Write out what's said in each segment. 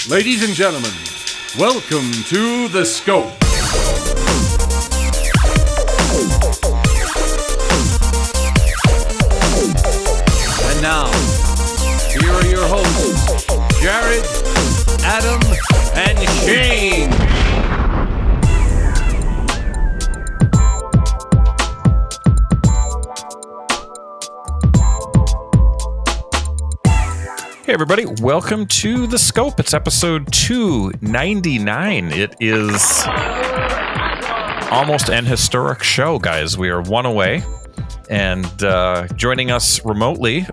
Ladies and gentlemen, welcome to The Scope. And now, here are your hosts, Jared, Adam, and Shane. Hey everybody, welcome to The Scope. It's episode 299. It is almost an historic show, guys. We are one away. And joining us remotely,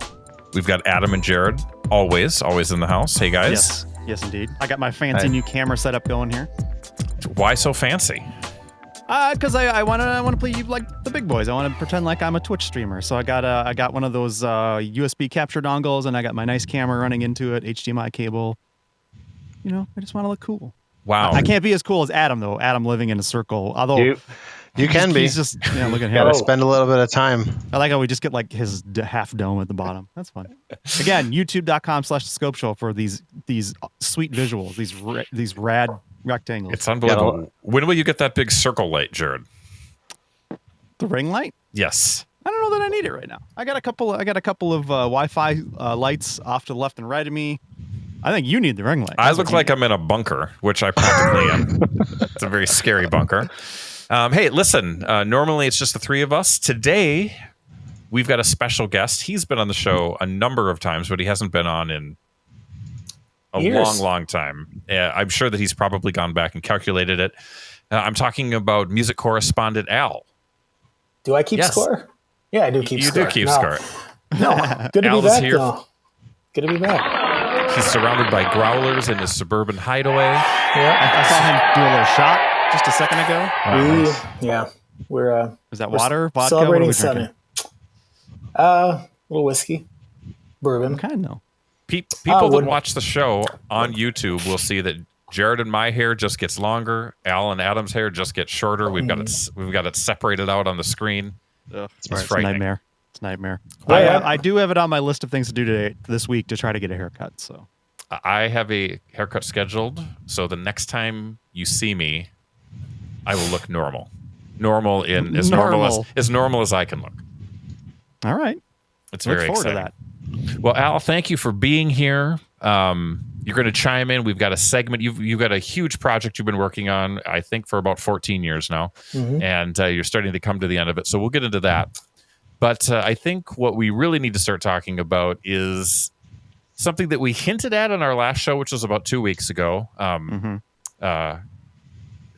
we've got Adam and Jared, always in the house. Hey guys. Yes indeed. I got my fancy new camera setup going here. Why so fancy? Because I want to play like the big boys. I want to pretend like I'm a Twitch streamer. So I got one of those USB capture dongles, and I got my nice camera running into it, HDMI cable. You know, I just want to look cool. Wow. I can't be as cool as Adam though. Adam living in a circle, although you can be. He's just look at him. Gotta spend a little bit of time. I like how we just get like his half dome at the bottom. That's fun. Again, youtube.com/thescope show for these sweet visuals, these rad rectangles. It's unbelievable. When will you get that big circle light, Jared? The ring light? Yes. I don't know that I need it right now. I got a couple of Wi-Fi lights off to the left and right of me. I think you need the ring light. I look like I'm in a bunker, which I practically am. It's a very scary bunker. Hey, listen, normally it's just the three of us. Today, we've got a special guest. He's been on the show a number of times, but he hasn't been on in a long time. I'm sure that he's probably gone back and calculated it. I'm talking about music correspondent Al. Do I keep score? Yeah, I do keep score. You do keep score. No, good to be back, though. Good to be back. He's surrounded by growlers in his suburban hideaway. Yeah, I saw him do a little shot just a second ago. We're is that water, vodka? Celebrating Sunday. A little whiskey, bourbon. Kind of know. People that watch the show on YouTube will see that Jared and my hair just gets longer. Al and Adam's hair just gets shorter. We've got it separated out on the screen. It's a nightmare. Yeah. I do have it on my list of things to do this week to try to get a haircut. So I have a haircut scheduled. So the next time you see me, I will look normal. Normal as normal as I can look. All right. It's very exciting. To that. Well, Al, thank you for being here. You're going to chime in. We've got a segment. You've got a huge project you've been working on, I think, for about 14 years now. Mm-hmm. And you're starting to come to the end of it. So we'll get into that. But I think what we really need to start talking about is something that we hinted at on our last show, which was about 2 weeks ago.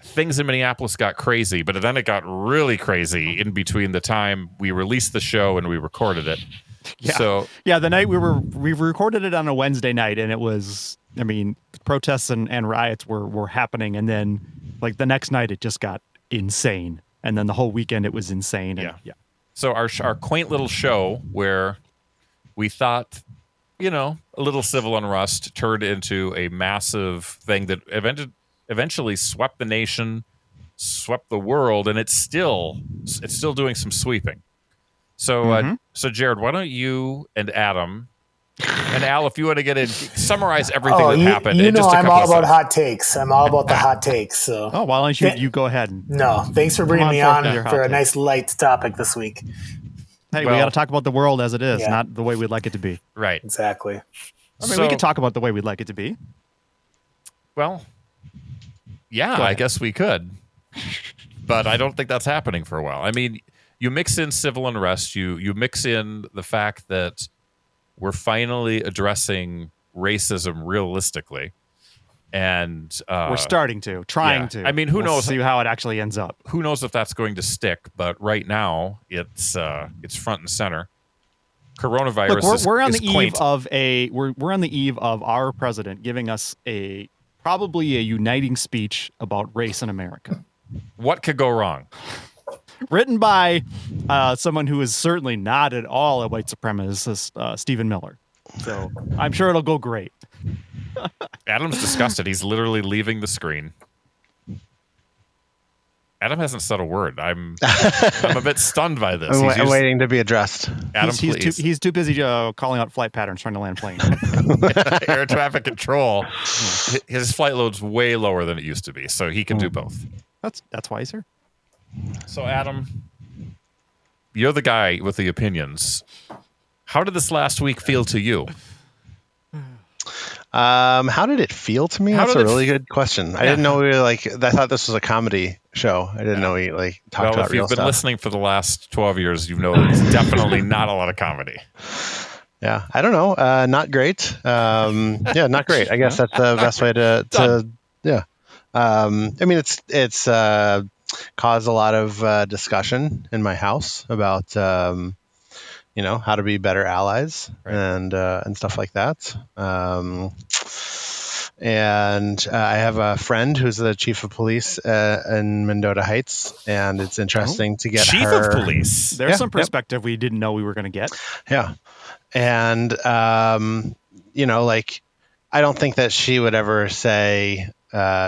Things in Minneapolis got crazy, but then it got really crazy in between the time we released the show and we recorded it. Yeah. So the night we recorded it on a Wednesday night, and it was, protests and riots were happening, and then like the next night it just got insane, and then the whole weekend it was insane. And, yeah. So our quaint little show where we thought, a little civil unrest turned into a massive thing that eventually swept the nation, swept the world, and it's still doing some sweeping. So, so Jared, why don't you and Adam and Al, if you want to get in, summarize everything that happened. I'm all about hot takes. I'm all about the hot takes. So, why don't you go ahead? Thanks for bringing me on for a nice light topic this week. Hey, we got to talk about the world as it is, not the way we'd like it to be. Right. Exactly. We could talk about the way we'd like it to be. Well, yeah, I guess we could. But I don't think that's happening for a while. You mix in civil unrest, you mix in the fact that we're finally addressing racism realistically. And we're trying to. Who knows? See how it actually ends up. Who knows if that's going to stick? But right now, it's front and center. Coronavirus. Look, we're on is the quaint. eve of we're on the eve of our president giving us probably a uniting speech about race in America. What could go wrong? Written by someone who is certainly not at all a white supremacist, Stephen Miller. So I'm sure it'll go great. Adam's disgusted. He's literally leaving the screen. Adam hasn't said a word. I'm a bit stunned by this. I'm waiting to be addressed. Adam, he's too busy calling out flight patterns, trying to land planes. air traffic control. His flight load's way lower than it used to be, so he can do both. That's why he's here. So, Adam, you're the guy with the opinions. How did this last week feel to you? How did it feel to me? That's a really good question. I didn't know we were I thought this was a comedy show. I didn't know we talked about real stuff. If you've been listening for the last 12 years, you know it's definitely not a lot of comedy. Yeah, I don't know. Not great. Not great. I guess that's the best way to yeah. I mean, it's caused a lot of discussion in my house about how to be better allies and stuff like that. And I have a friend who's the chief of police in Mendota Heights, and it's interesting to get chief her. of police. There's some perspective we didn't know we were going to get. Yeah, and I don't think that she would ever say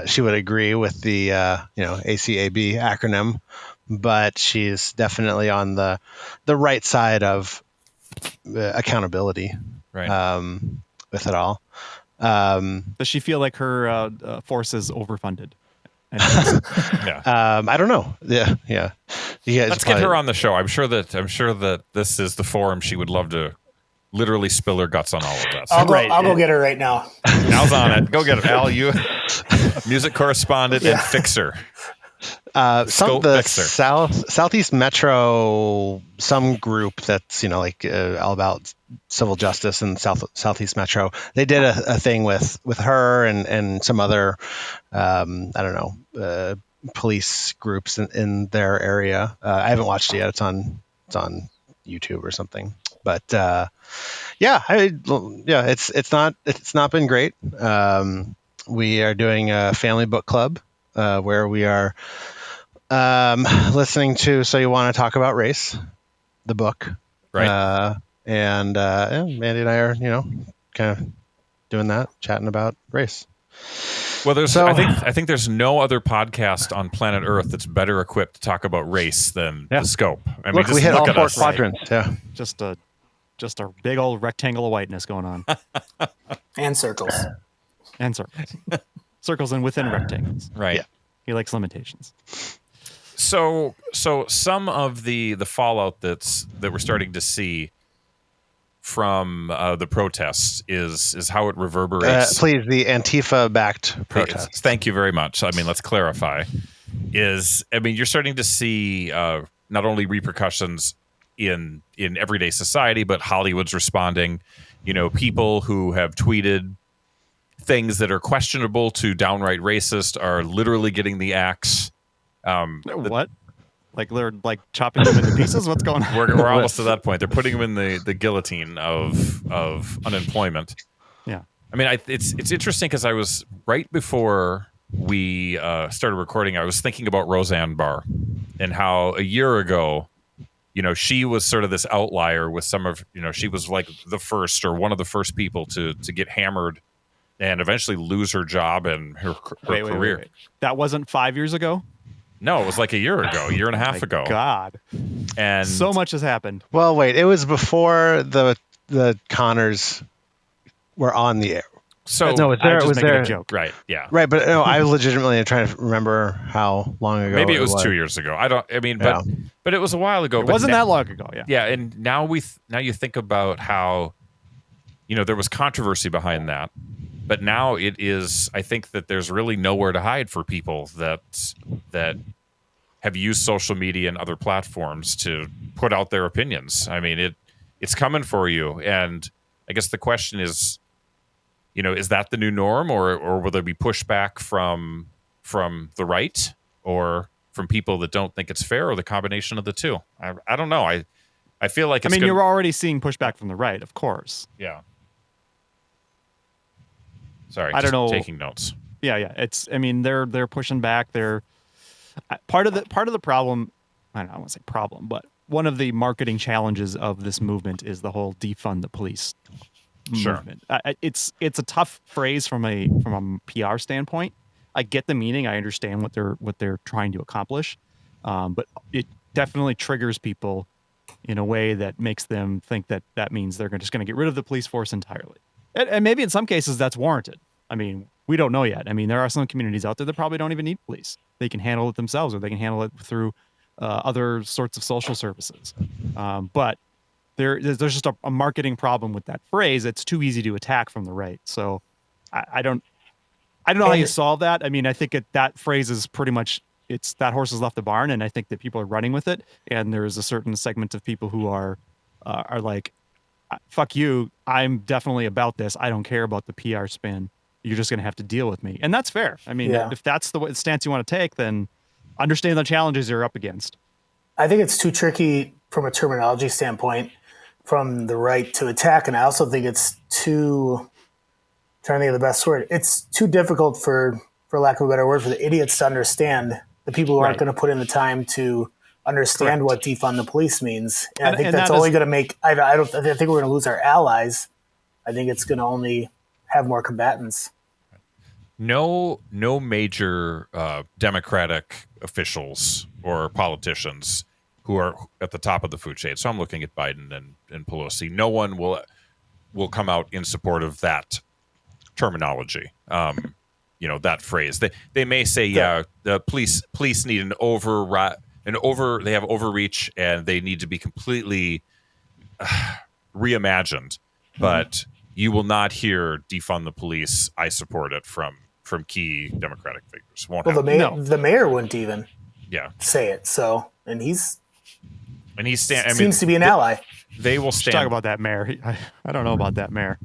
she would agree with the ACAB acronym, but she's definitely on the right side of accountability with it all. Does she feel like her force is overfunded? I don't know. Yeah. Let's get her on the show. I'm sure that this is the forum she would love to literally spill her guts on all of this. I'll go get her right now. Al's on it. Go get her. Al, you music correspondent and fixer. Southeast Metro, some group that's all about civil justice in Southeast Metro. They did a thing with her and some other police groups in their area. I haven't watched it yet. It's on YouTube or something. But it's not been great. We are doing a family book club where we are listening to So You Want to Talk About Race, the book, right? Mandy and I are kind of doing that, chatting about race. Well, I think there's no other podcast on planet Earth that's better equipped to talk about race than The Scope. I mean, we hit all four quadrants. Right. Yeah, just a big old rectangle of whiteness going on, and circles, circles and within rectangles. Right. Yeah. He likes limitations. So some of the fallout that we're starting to see from the protests is how it reverberates. Please, the Antifa-backed protests. Thank you very much. I mean, let's clarify. You're starting to see not only repercussions in everyday society, but Hollywood's responding. People who have tweeted things that are questionable to downright racist are literally getting the axe. What? Like they're chopping them into pieces? What's going on? We're almost to that point. They're putting them in the guillotine of unemployment. Yeah. I mean, it's interesting because I was right before we started recording. I was thinking about Roseanne Barr and how a year ago, she was sort of this outlier with some of she was like the first or one of the first people to get hammered and eventually lose her job and her career. Wait. That wasn't 5 years ago? No, it was like a year and a half ago. God. And so much has happened. Well, wait, it was before the Connors were on the air. So no, it was there. A joke. Right, yeah. Right, but no, I legitimately am trying to remember how long ago. Maybe it was 2 years ago. But it was a while ago. It wasn't that long ago, yeah. Yeah, and now you think about how there was controversy behind that. But now it is, I think that there's really nowhere to hide for people that have used social media and other platforms to put out their opinions. I mean, it's coming for you. And I guess the question is, is that the new norm or will there be pushback from the right or from people that don't think it's fair or the combination of the two? I don't know. I feel like you're already seeing pushback from the right, of course. Yeah. Sorry, I don't know. Taking notes. Yeah. They're pushing back. They're part of the problem. I don't want to say problem, but one of the marketing challenges of this movement is the whole defund the police movement. It's a tough phrase from a PR standpoint. I get the meaning. I understand what they're trying to accomplish, but it definitely triggers people in a way that makes them think that means they're just going to get rid of the police force entirely. And maybe in some cases that's warranted. I mean, we don't know yet. I mean, there are some communities out there that probably don't even need police. They can handle it themselves, or they can handle it through other sorts of social services. But there's just a marketing problem with that phrase. It's too easy to attack from the right. So I don't know how you solve that. I mean, I think that phrase is pretty much, it's that horse has left the barn, and I think that people are running with it. And there's a certain segment of people who are like, fuck you, I'm definitely about this. I don't care about the PR spin. You're just going to have to deal with me. And that's fair. I mean, if that's the stance you want to take, then understand the challenges you're up against. I think it's too tricky from a terminology standpoint from the right to attack. And I also think it's too, trying to think of the best word, it's too difficult for lack of a better word, for the idiots to understand, the people who aren't going to put in the time to understand what defund the police means. And I think that's only going to make, I think we're going to lose our allies. I think it's going to only have more combatants. No major Democratic officials or politicians who are at the top of the food chain. So I'm looking at Biden and Pelosi. No one will come out in support of that terminology. That phrase. They may say, the police need they have overreach and they need to be completely reimagined. But you will not hear defund the police, I support it from key Democratic figures. The mayor wouldn't even say it. So, and he seems to be an ally. They will stand. Talk about that mayor. I don't know about that mayor.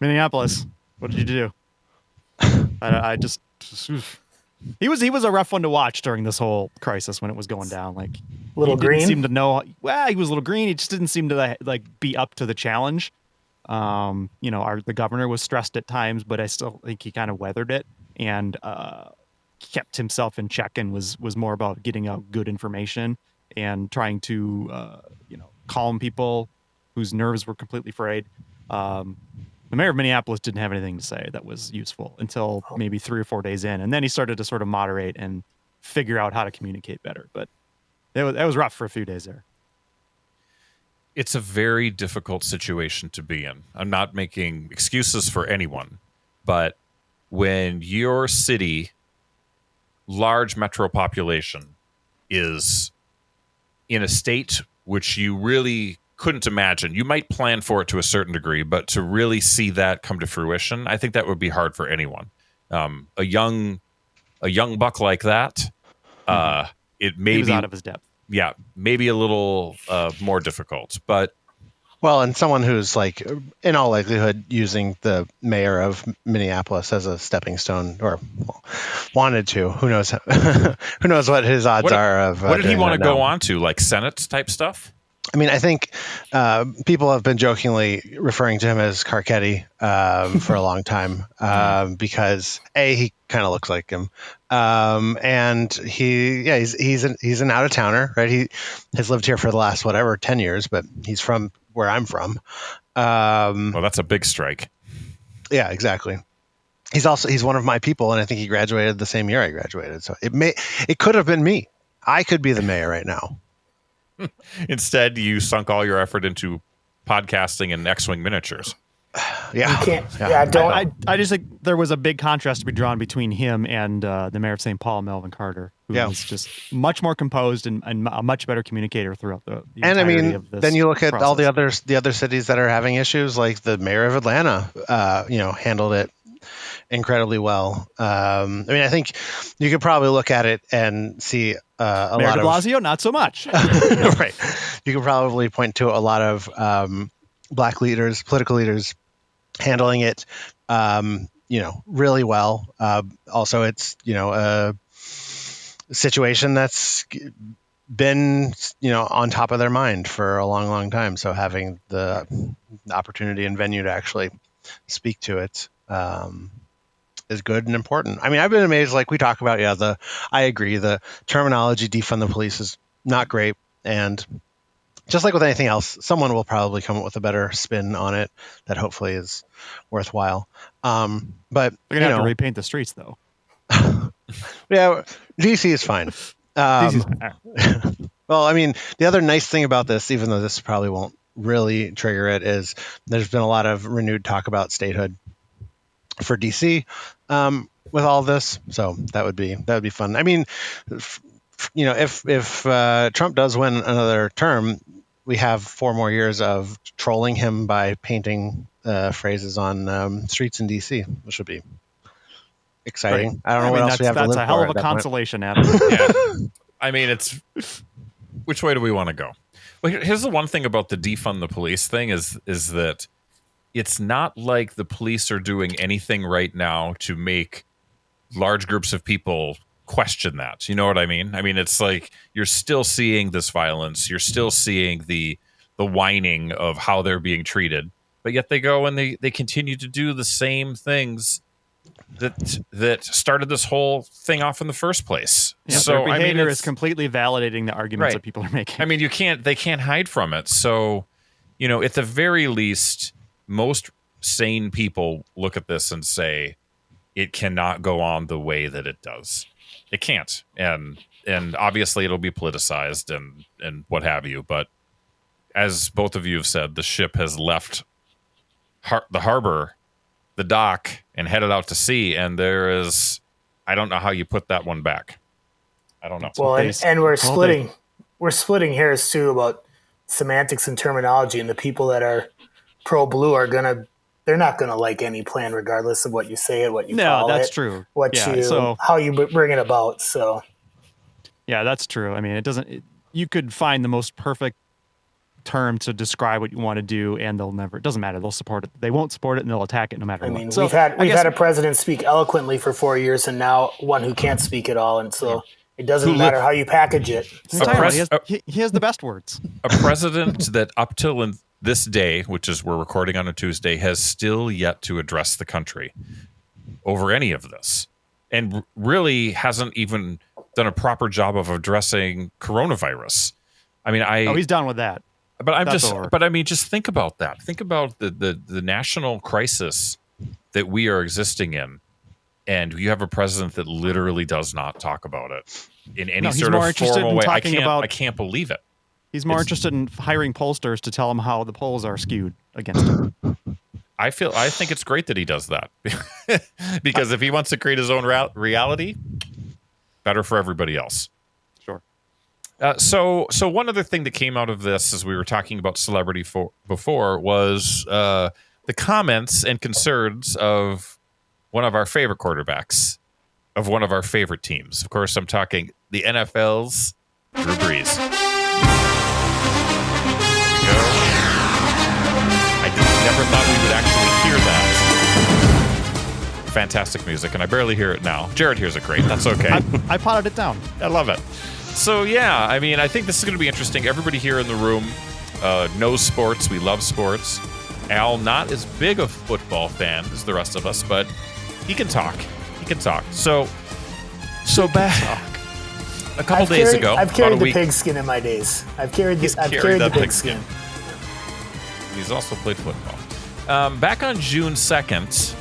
Minneapolis, what did you do? I just he was a rough one to watch during this whole crisis when it was going down. Like, green. Seem to know. Well, he was a little green. He just didn't seem to be up to the challenge. The governor was stressed at times, but I still think he kind of weathered it and kept himself in check and was more about getting out good information and trying to calm people whose nerves were completely frayed. The mayor of Minneapolis didn't have anything to say that was useful until maybe 3 or 4 days in, and then he started to sort of moderate and figure out how to communicate better. But that was rough for a few days there. It's a very difficult situation to be in. I'm not making excuses for anyone, but when your city, large metro population, is in a state which you really couldn't imagine, you might plan for it to a certain degree, but to really see that come to fruition, I think that would be hard for anyone. A young buck like that, it may he was be out of his depth. Yeah, maybe a little more difficult, but and someone who's in all likelihood using the mayor of Minneapolis as a stepping stone, or wanted to. Who knows? Who knows what his odds are of? What did he want to go on to? Like Senate type stuff? I mean, I think people have been jokingly referring to him as Carcetti for a long time because he kind of looks like him, and he's an out of towner, right? He has lived here for the last 10 years, but he's from where I'm from. Well, that's a big strike. Yeah, exactly. He's one of my people, and I think he graduated the same year I graduated. So it could have been me. I could be the mayor right now. Instead, you sunk all your effort into podcasting and X-Wing miniatures. Yeah. You can't, I just think there was a big contrast to be drawn between him and the mayor of St. Paul, Melvin Carter, who was just much more composed and a much better communicator throughout the entirety of this then you look at process. all the other cities that are having issues, like the mayor of Atlanta, handled it incredibly well. I think you could probably look at it and see a Mayor lot de Blasio, not so much. Right. You could probably point to a lot of black leaders, political leaders, handling it, really well. Also, it's a situation that's been on top of their mind for a long, long time. So having the opportunity and venue to actually speak to it is good and important. I mean, I've been amazed, like we talk about, I agree, the terminology defund the police is not great, and just like with anything else, someone will probably come up with a better spin on it that hopefully is worthwhile. But they're gonna have to repaint the streets, though. Yeah, DC is fine. Well, I mean, the other nice thing about this, even though this probably won't really trigger it is there's been a lot of renewed talk about statehood for DC with all this. So that would be fun. I mean, if Trump does win another term, we have 4 more years of trolling him by painting phrases on streets in DC, which would be exciting. Right. I don't know what else we have to live for. That's a hell of a at that point. consolation, Adam. Yeah. I mean, it's which way do we want to go? Well, here's the one thing about the defund the police thing is that it's not like the police are doing anything right now to make large groups of people question that. You know what I mean? I mean, it's like you're still seeing this violence. You're still seeing the whining of how they're being treated, but yet they go and they continue to do the same things that started this whole thing off in the first place. Yeah, So their behavior I mean, is completely validating the arguments Right. that people are making. I mean, they can't hide from it. So, at the very least, most sane people look at this and say it cannot go on the way that it does. It can't. And obviously it'll be politicized and what have you, but as both of you have said, the ship has left the harbor, the dock, and headed out to sea, and there is, I don't know how you put that one back. I don't know. Well, and we're splitting hairs too about semantics and terminology, and the people that are pro blue they're not gonna like any plan regardless of what you say it, what you call it. No, that's true. How you bring it about. So yeah, that's true. I mean, you could find the most perfect term to describe what you want to do, and it doesn't matter. They'll support it. They won't support it, and they'll attack it no matter what. I mean, So, we've had a president speak eloquently for 4 years, and now one who can't speak at all, and so it doesn't matter how you package it. So. He has the best words. A president that up till this day, which is we're recording on a Tuesday, has still yet to address the country over any of this, and really hasn't even done a proper job of addressing coronavirus. I mean, he's done with that. But I mean, just think about that. Think about the national crisis that we are existing in, and you have a president that literally does not talk about it in any sort of formal way. I can't believe it. He's more interested in hiring pollsters to tell him how the polls are skewed against him. I think it's great that he does that because if he wants to create his own reality, better for everybody else. Sure. So one other thing that came out of this, as we were talking about celebrity before, was the comments and concerns of one of our favorite quarterbacks of one of our favorite teams. Of course, I'm talking the NFL's Drew Brees. I never thought we would actually hear that. Fantastic music, and I barely hear it now. Jared hears it great. That's okay. I potted it down. I love it. So, yeah, I mean, I think this is going to be interesting. Everybody here in the room knows sports. We love sports. Al, not as big a football fan as the rest of us, but he can talk. So back a couple days ago, I've carried the pigskin in my days. I've carried the pigskin. He's also played football. Back on June 2nd,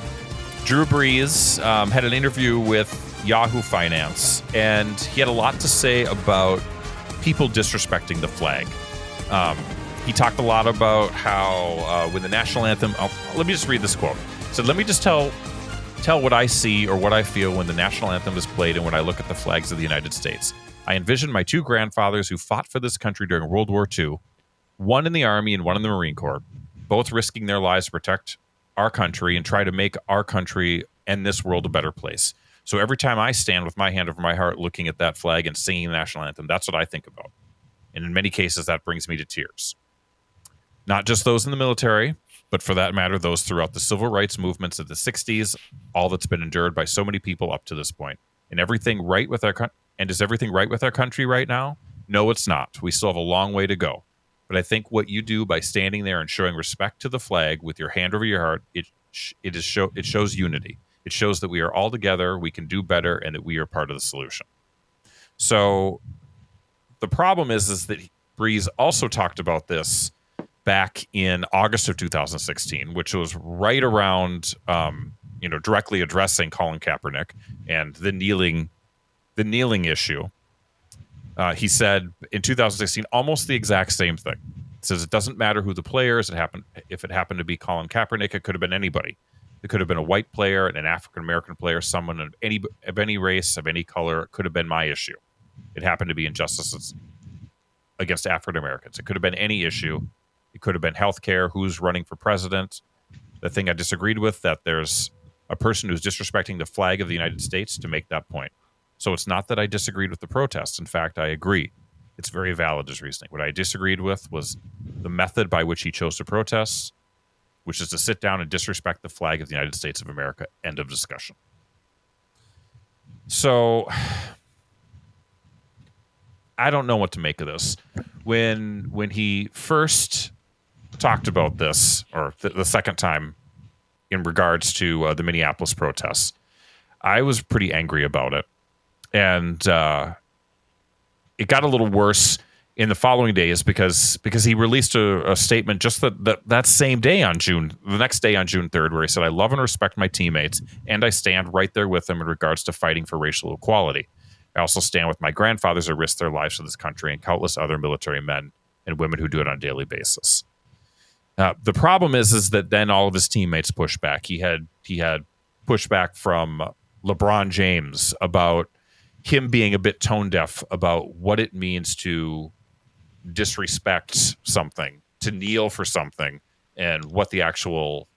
Drew Brees had an interview with Yahoo Finance, and he had a lot to say about people disrespecting the flag. He talked a lot about how when the national anthem... let me just read this quote. He said, "Let me just tell what I see or what I feel when the national anthem is played and when I look at the flags of the United States. I envision my 2 grandfathers who fought for this country during World War II, one in the Army and one in the Marine Corps, both risking their lives to protect our country and try to make our country and this world a better place. So every time I stand with my hand over my heart looking at that flag and singing the national anthem, that's what I think about. And in many cases, that brings me to tears. Not just those in the military, but for that matter, those throughout the civil rights movements of the 60s, all that's been endured by so many people up to this point. And everything right with our is everything right with our country right now? No, it's not. We still have a long way to go. But I think what you do by standing there and showing respect to the flag with your hand over your heart, it shows unity. It shows that we are all together, we can do better, and that we are part of the solution. So the problem is that Brees also talked about this back in August of 2016, which was right around, directly addressing Colin Kaepernick and the kneeling issue. He said in 2016 almost the exact same thing. says it doesn't matter who the player is. If it happened to be Colin Kaepernick, it could have been anybody. It could have been a white player, an African American player, someone of any race, of any color. It could have been my issue. It happened to be injustices against African Americans. It could have been any issue. It could have been healthcare, who's running for president. The thing I disagreed with, that there's a person who's disrespecting the flag of the United States to make that point. So it's not that I disagreed with the protests. In fact, I agree. It's very valid as reasoning. What I disagreed with was the method by which he chose to protest, which is to sit down and disrespect the flag of the United States of America. End of discussion. So I don't know what to make of this. When he first talked about this, or the second time in regards to the Minneapolis protests, I was pretty angry about it. And it got a little worse in the following days because he released a statement just that same day the next day on June 3rd, where he said, "I love and respect my teammates, and I stand right there with them in regards to fighting for racial equality. I also stand with my grandfathers who risked their lives for this country and countless other military men and women who do it on a daily basis." The problem is that then all of his teammates pushed back. He had pushback from LeBron James about him being a bit tone deaf about what it means to disrespect something, to kneel for something, and what the actual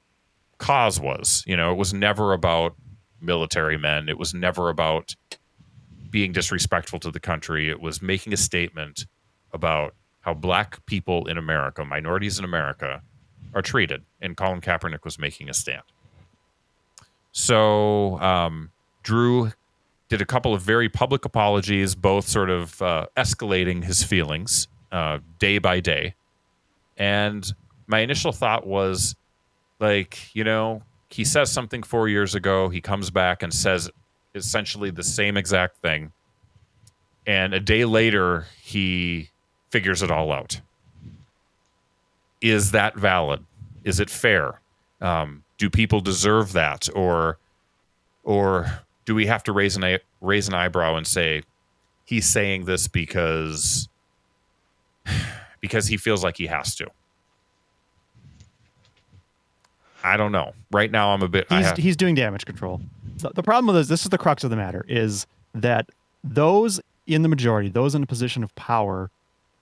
cause was. It was never about military men. It was never about being disrespectful to the country. It was making a statement about how black people in America, minorities in America, are treated. And Colin Kaepernick was making a stand. So Drew did a couple of very public apologies, both sort of escalating his feelings day by day. And my initial thought was, he says something 4 years ago. He comes back and says essentially the same exact thing. And a day later, he figures it all out. Is that valid? Is it fair? Do people deserve that? Or do we have to raise an eyebrow and say he's saying this because he feels like he has to? I don't know. Right now, I'm a bit. He's doing damage control. The problem with this is the crux of the matter, is that those in the majority, those in a position of power,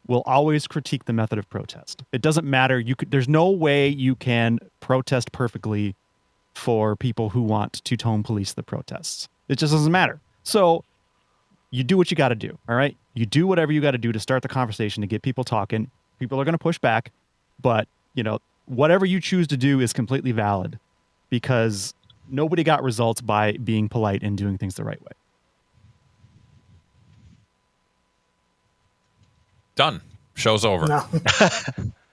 will always critique the method of protest. It doesn't matter. There's no way you can protest perfectly for people who want to tone police the protests. It just doesn't matter. So you do what you got to do. All right. You do whatever you got to do to start the conversation, to get people talking. People are going to push back, but whatever you choose to do is completely valid, because nobody got results by being polite and doing things the right way. Done. Show's over. No.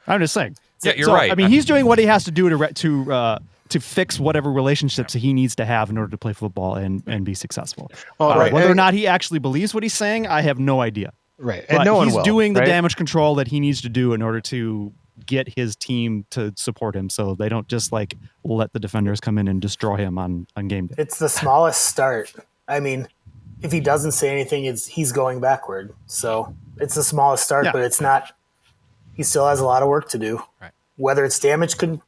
I'm just saying. Yeah, you're right. I mean, he's doing what he has to do to fix whatever relationships he needs to have in order to play football and be successful. Well, right. Whether or not he actually believes what he's saying, I have no idea. Right. But And no one he's will, doing the right? damage control that he needs to do in order to get his team to support him, so they don't just let the defenders come in and destroy him on game day. It's the smallest start. I mean, if he doesn't say anything, he's going backward. So it's the smallest start, but it's not. He still has a lot of work to do. Right. Whether it's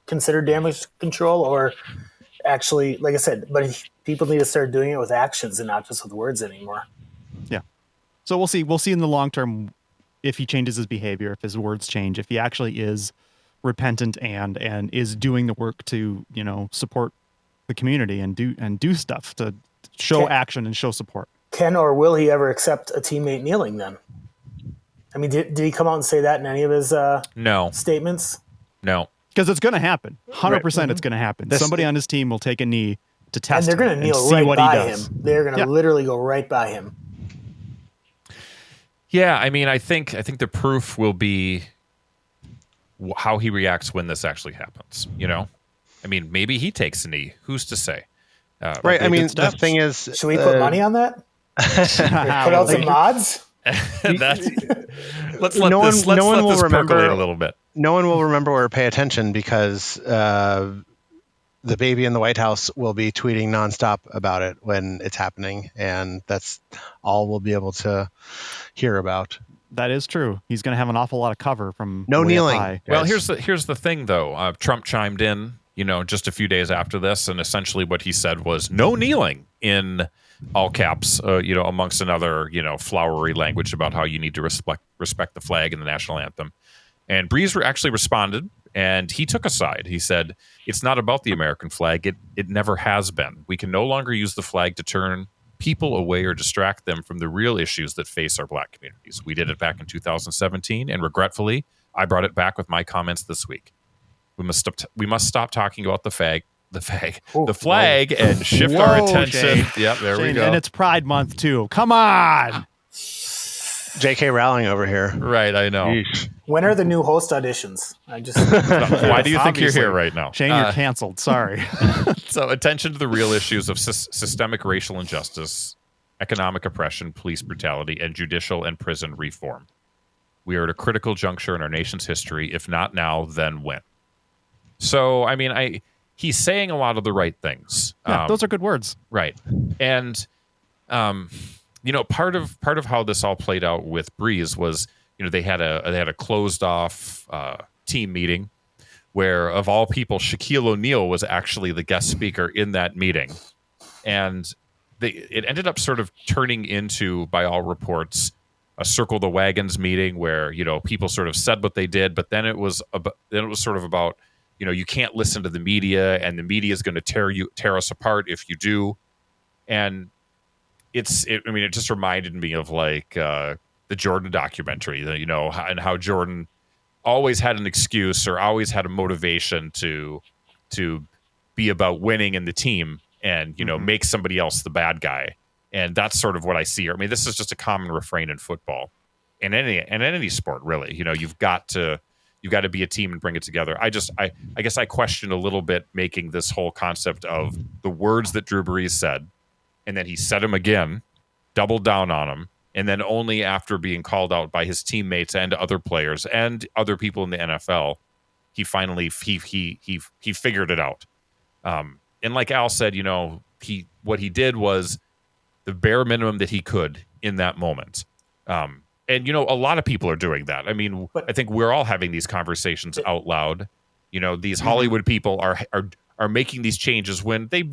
considered damage control, or actually, like I said, but people need to start doing it with actions and not just with words anymore. Yeah. So we'll see. We'll see in the long term if he changes his behavior, if his words change, if he actually is repentant and is doing the work to support the community and do stuff to show action and show support. Can or will he ever accept a teammate kneeling then? I mean, did he come out and say that in any of his statements? No. Because it's going to happen. 100% it's going to happen. Somebody on his team will take a knee to test him. And they're going to kneel see right what by he does. him. They're going to literally go right by him. Yeah, I mean, I think the proof will be how he reacts when this actually happens. I mean, maybe he takes a knee. Who's to say? Right. I mean, the thing is, should we put money on that? Put out some odds? Let's let this percolate a little bit. No one will remember or pay attention because the baby in the White House will be tweeting nonstop about it when it's happening, and that's all we'll be able to hear about. That is true. He's going to have an awful lot of cover from No way up kneeling. high. Well, guys. here's the thing, though. Trump chimed in, just a few days after this, and essentially what he said was no kneeling in all caps, amongst another, flowery language about how you need to respect the flag and the national anthem. And Brees actually responded, and he took a side. He said, it's not about the American flag. It never has been. We can no longer use the flag to turn people away or distract them from the real issues that face our black communities. We did it back in 2017, and regretfully, I brought it back with my comments this week. We must stop talking about the flag, and shift our Whoa, attention. Shane. Yep, there we Shane, go. And it's Pride Month, too. Come on. J.K. Rowling over here. Right, I know. Yeesh. When are the new host auditions? Why do you think you're Obviously. here right now? Shane, you're canceled. Sorry. So attention to the real issues of systemic racial injustice, economic oppression, police brutality, and judicial and prison reform. We are at a critical juncture in our nation's history. If not now, then when? So, I mean, he's saying a lot of the right things. Yeah, those are good words. Right. And, part of how this all played out with Brees was, they had a closed off team meeting where, of all people, Shaquille O'Neal was actually the guest speaker in that meeting. And it ended up sort of turning into, by all reports, a circle the wagons meeting where, people sort of said what they did, but then it was sort of about, you can't listen to the media, and the media is going to tear us apart if you do. And it just reminded me of like the Jordan documentary, and how Jordan always had an excuse or always had a motivation to be about winning in the team and, make somebody else the bad guy. And that's sort of what I see. I mean, this is just a common refrain in football and any sport, really. You've got to be a team and bring it together. I guess I question a little bit making this whole concept of the words that Drew Brees said, and then he said them again, doubled down on them, and then only after being called out by his teammates and other players and other people in the NFL, he finally he figured it out. And like Al said, what he did was the bare minimum that he could in that moment. And a lot of people are doing that. I mean, I think we're all having these conversations out loud. These Hollywood people are making these changes when they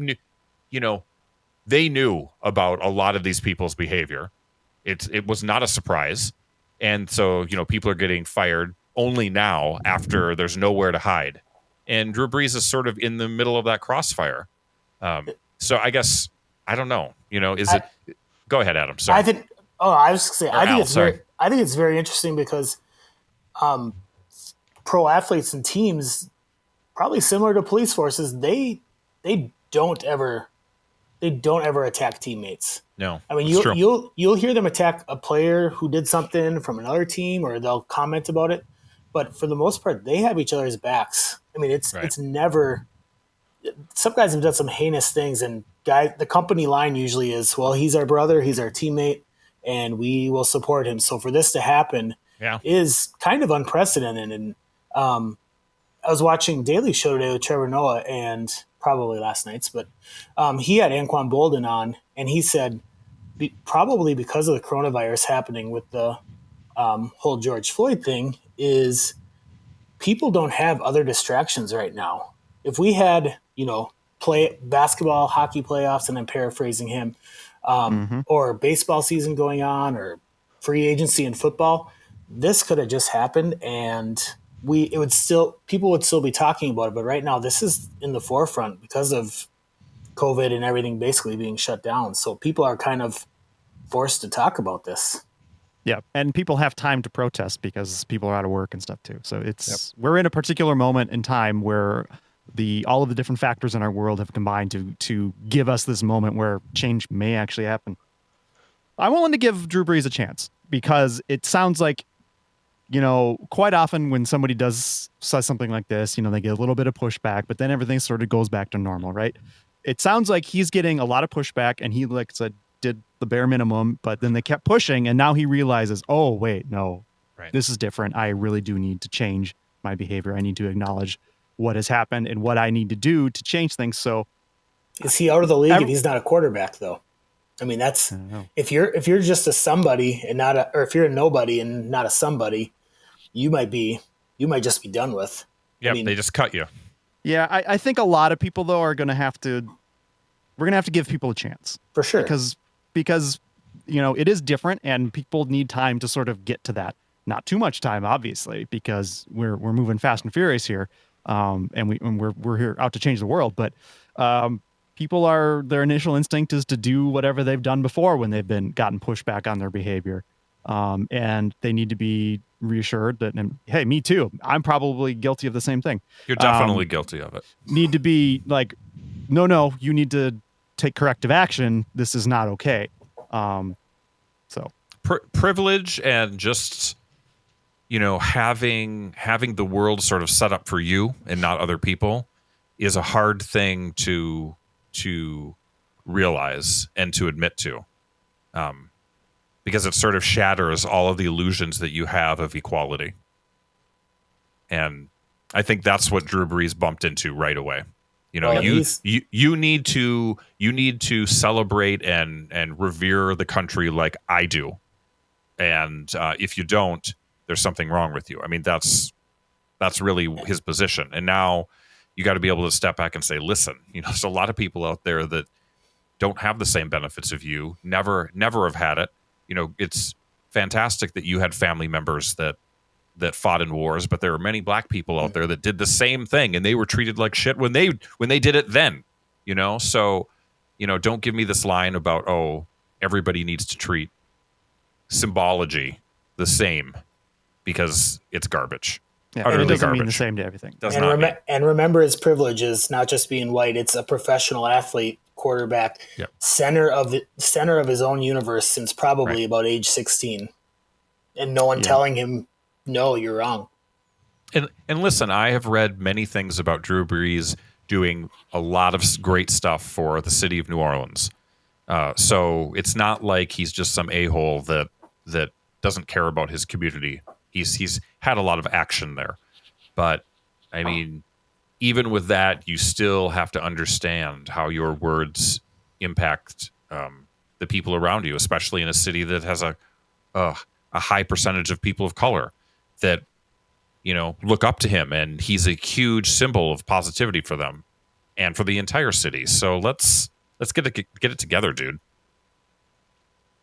knew about a lot of these people's behavior. It was not a surprise. And so, people are getting fired only now after there's nowhere to hide. And Drew Brees is sort of in the middle of that crossfire. So I guess, I don't know, go ahead, Adam. Sorry. I think it's very interesting because pro athletes and teams, probably similar to police forces, they don't ever attack teammates. No, I mean, you'll hear them attack a player who did something from another team, or they'll comment about it. But for the most part, they have each other's backs. I mean, it's never. Some guys have done some heinous things, and the company line usually is, well, he's our brother, he's our teammate, and we will support him. So for this to happen is kind of unprecedented. And I was watching Daily Show today with Trevor Noah, and probably last night's, but he had Anquan Bolden on, and he said probably because of the coronavirus happening with the whole George Floyd thing is people don't have other distractions right now. If we had, play basketball, hockey playoffs, and I'm paraphrasing him, or baseball season going on, or free agency in football, this could have just happened, and people would still be talking about it. But right now, this is in the forefront because of COVID and everything basically being shut down. So people are kind of forced to talk about this. Yeah, and people have time to protest because people are out of work and stuff too. So we're in a particular moment in time where all of the different factors in our world have combined to give us this moment where change may actually happen. I'm willing to give Drew Brees a chance because it sounds like, quite often when somebody says something like this, they get a little bit of pushback, but then everything sort of goes back to normal, right? It sounds like he's getting a lot of pushback, and he, like I said, did the bare minimum, but then they kept pushing, and now he realizes, oh, wait, no, This is different. I really do need to change my behavior. I need to acknowledge what has happened and what I need to do to change things. So is he out of the league if he's not a quarterback, though? I mean, that's I don't know. if you're just a somebody and not a, or if you're a nobody and not a somebody, you might just be done with. Yeah, I mean, they just cut you. Yeah, I think a lot of people though are going to have to. We're going to have to give people a chance for sure. Because it is different, and people need time to sort of get to that. Not too much time, obviously, because we're moving fast and furious here, and we're here out to change the world. But people their initial instinct is to do whatever they've done before when they've gotten pushback on their behavior, and they need to be reassured that, and hey, me too. I'm probably guilty of the same thing. You're definitely guilty of it. Need to be like, no, you need to take corrective action. This is not okay. Privilege and just having the world sort of set up for you and not other people is a hard thing to realize and to admit to, because it sort of shatters all of the illusions that you have of equality. And I think that's what Drew Brees bumped into right away. You need to celebrate and revere the country like I do. And if you don't, there's something wrong with you. I mean, that's really his position. And now you got to be able to step back and say, listen, there's a lot of people out there that don't have the same benefits of you, never have had it. It's fantastic that you had family members that fought in wars, but there are many black people out there that did the same thing, and they were treated like shit when they did it then. So don't give me this line about, oh, everybody needs to treat symbology the same, because it's garbage. Yeah, and it doesn't mean the same to everything. And remember, his privilege is not just being white; it's a professional athlete, quarterback, center of his own universe since probably about age 16, and no one telling him, no, you're wrong. And listen, I have read many things about Drew Brees doing a lot of great stuff for the city of New Orleans. So it's not like he's just some a-hole that doesn't care about his community. He's had a lot of action there. But, I mean, even with that, you still have to understand how your words impact the people around you, especially in a city that has a high percentage of people of color that look up to him, and he's a huge symbol of positivity for them and for the entire city. So let's get it together, dude.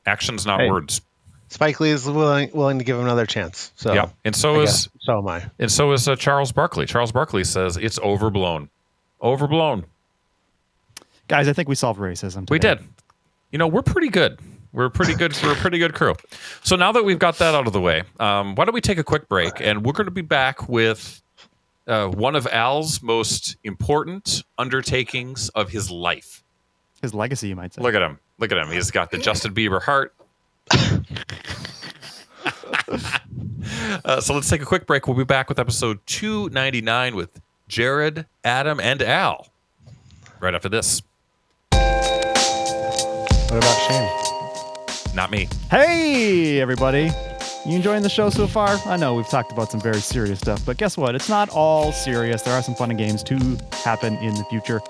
Actions, not words. Spike Lee is willing to give him another chance. So yeah, and so am I. And so is Charles Barkley. Charles Barkley says it's overblown. Overblown. Guys, I think we solved racism today. We did. We're pretty good. We're pretty good for a pretty good crew. So now that we've got that out of the way, why don't we take a quick break, and we're going to be back with one of Al's most important undertakings of his life. His legacy, you might say. Look at him. He's got the Justin Bieber heart. So let's take a quick break. We'll be back with episode 299 with Jared, Adam, and Al right after this. What about Shane? Not me. Hey, everybody. You enjoying the show so far? I know we've talked about some very serious stuff, but guess what? It's not all serious. There are some fun and games to happen in the future.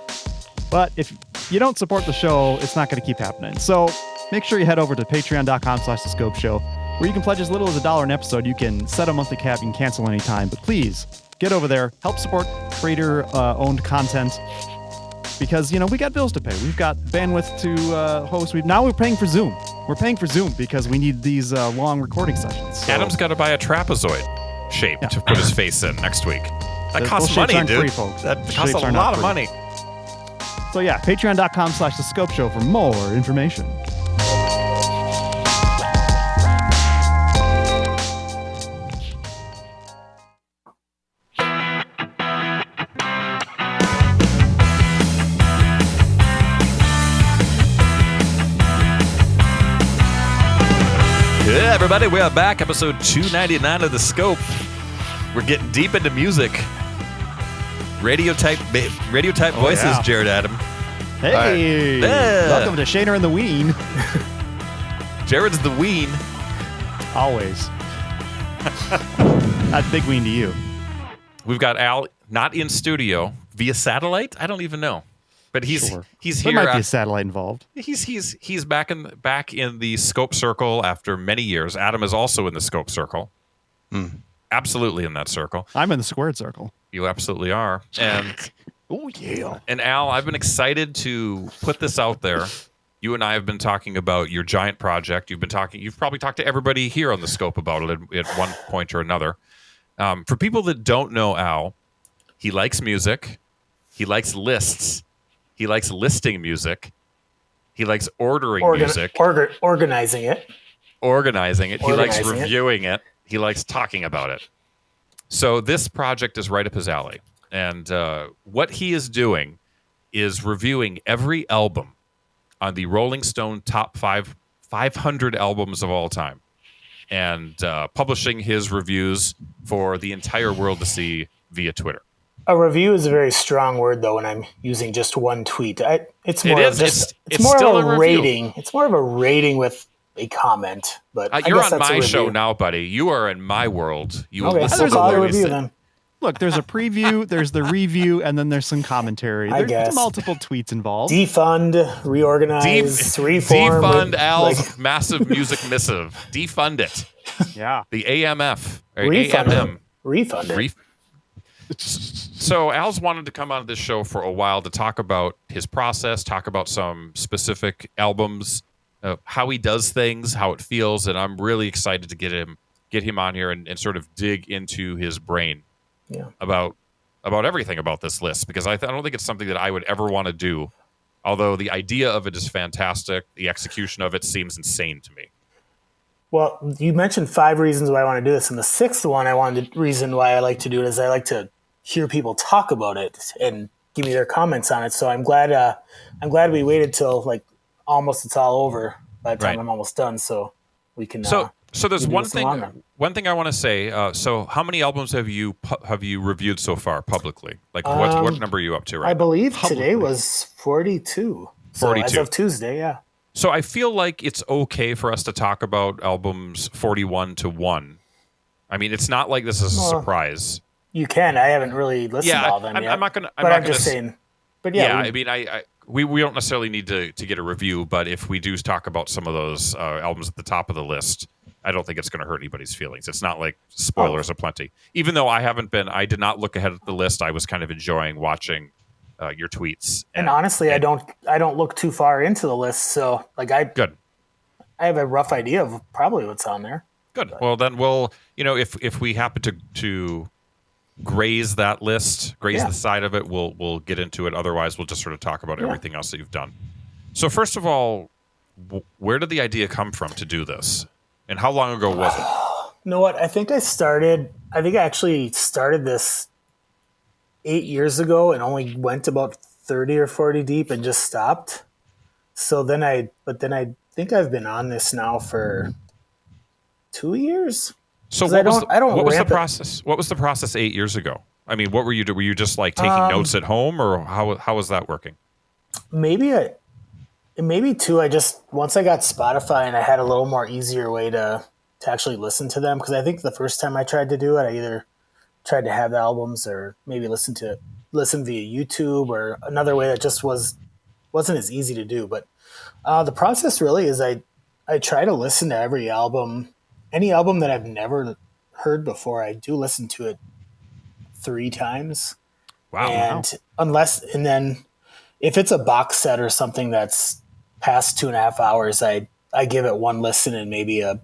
But if you don't support the show, it's not going to keep happening. So make sure you head over to patreon.com/thescopeshow, where you can pledge as little as $1 an episode. You can set a monthly cap, you can cancel anytime, but please get over there, help support creator-owned content, because, we got bills to pay. We've got bandwidth to host. Now we're paying for Zoom. We're paying for Zoom because we need these long recording sessions. So. Adam's got to buy a trapezoid shape to put his face in next week. That costs money, dude. Free, folks. That costs a lot of money. So yeah, patreon.com/thescopeshow for more information. Yeah, everybody, we are back. Episode 299 of The Scope. We're getting deep into music. Radio type voices, yeah. Jared, Adam. Hey, welcome to Shaner and the Ween. Jared's the Ween. Always. That's big ween to you. We've got Al not in studio via satellite. I don't even know. But he's Sure. he's There here. might be a satellite involved. He's back in the scope circle after many years. Adam is also in the scope circle. Absolutely in that circle. I'm in the squared circle. You absolutely are. And Oh yeah. and Al, I've been excited to put this out there. You and I have been talking about your giant project. You've probably talked to everybody here on the scope about it at one point or another. For people that don't know Al, he likes music. He likes lists. He likes listing music. He likes ordering music. Organizing it. He likes reviewing it. He likes talking about it. So this project is right up his alley. And what he is doing is reviewing every album on the Rolling Stone top 500 albums of all time and publishing his reviews for the entire world to see via Twitter. A review is a very strong word, though, when I'm using just one tweet. It's more of a rating. It's more of a rating with a comment. But you're on my show now, buddy. You are in my world. You okay, listen to a what review then. Look, there's a preview, there's the review, and then there's some commentary. I There's guess. multiple tweets involved. Defund, reorganize, reform. Defund Al's massive music missive. Defund it. Yeah. The AMF. Or Refund AMM. it. Refund it. So Al's wanted to come on this show for a while to talk about his process, talk about some specific albums, how he does things, how it feels, and I'm really excited to get him on here and sort of dig into his brain about everything about this list, because I don't think it's something that I would ever want to do, although the idea of it is fantastic. The execution of it seems insane to me. Well, you mentioned 5 reasons why I want to do this, and the 6th reason why I like to do it is I like to hear people talk about it and give me their comments on it. So I'm glad we waited till like almost it's all over by the time I'm almost done, so we can. So there's one thing I want to say. So how many albums have you reviewed so far publicly? Like what number are you up to right I believe publicly? Today was 42. So 42. as of Tuesday, yeah. So I feel like it's okay for us to talk about albums 41 to 1. I mean, it's not like this is a surprise. You can. I haven't really listened to all of them yet. I'm not gonna. I'm just saying. But yeah, I mean, we don't necessarily need to get a review, but if we do talk about some of those albums at the top of the list, I don't think it's going to hurt anybody's feelings. It's not like spoilers aplenty. Even though I did not look ahead at the list. I was kind of enjoying watching your tweets. And honestly, I don't look too far into the list, so like I have a rough idea of probably what's on there. Good. Well, then we'll, if we happen to graze that list, the side of it, we'll get into it. Otherwise, we'll just sort of talk about everything else that you've done. So first of all, where did the idea come from to do this? And how long ago was it? You know what? I think I actually started this 8 years ago and only went about 30 or 40 deep and just stopped. So then I think I've been on this now for 2 years. So what was the process? What was the process 8 years ago? I mean, what were you doing? Were you just like taking notes at home, or how was that working? Maybe too. Once I got Spotify and I had a little more easier way to actually listen to them, because I think the first time I tried to do it, I either tried to have the albums or maybe listen via YouTube or another way that just wasn't as easy to do. But the process really is I try to listen to every album. Any album that I've never heard before, I do listen to it 3 times. Wow. And then if it's a box set or something that's past 2.5 hours, I give it one listen and maybe a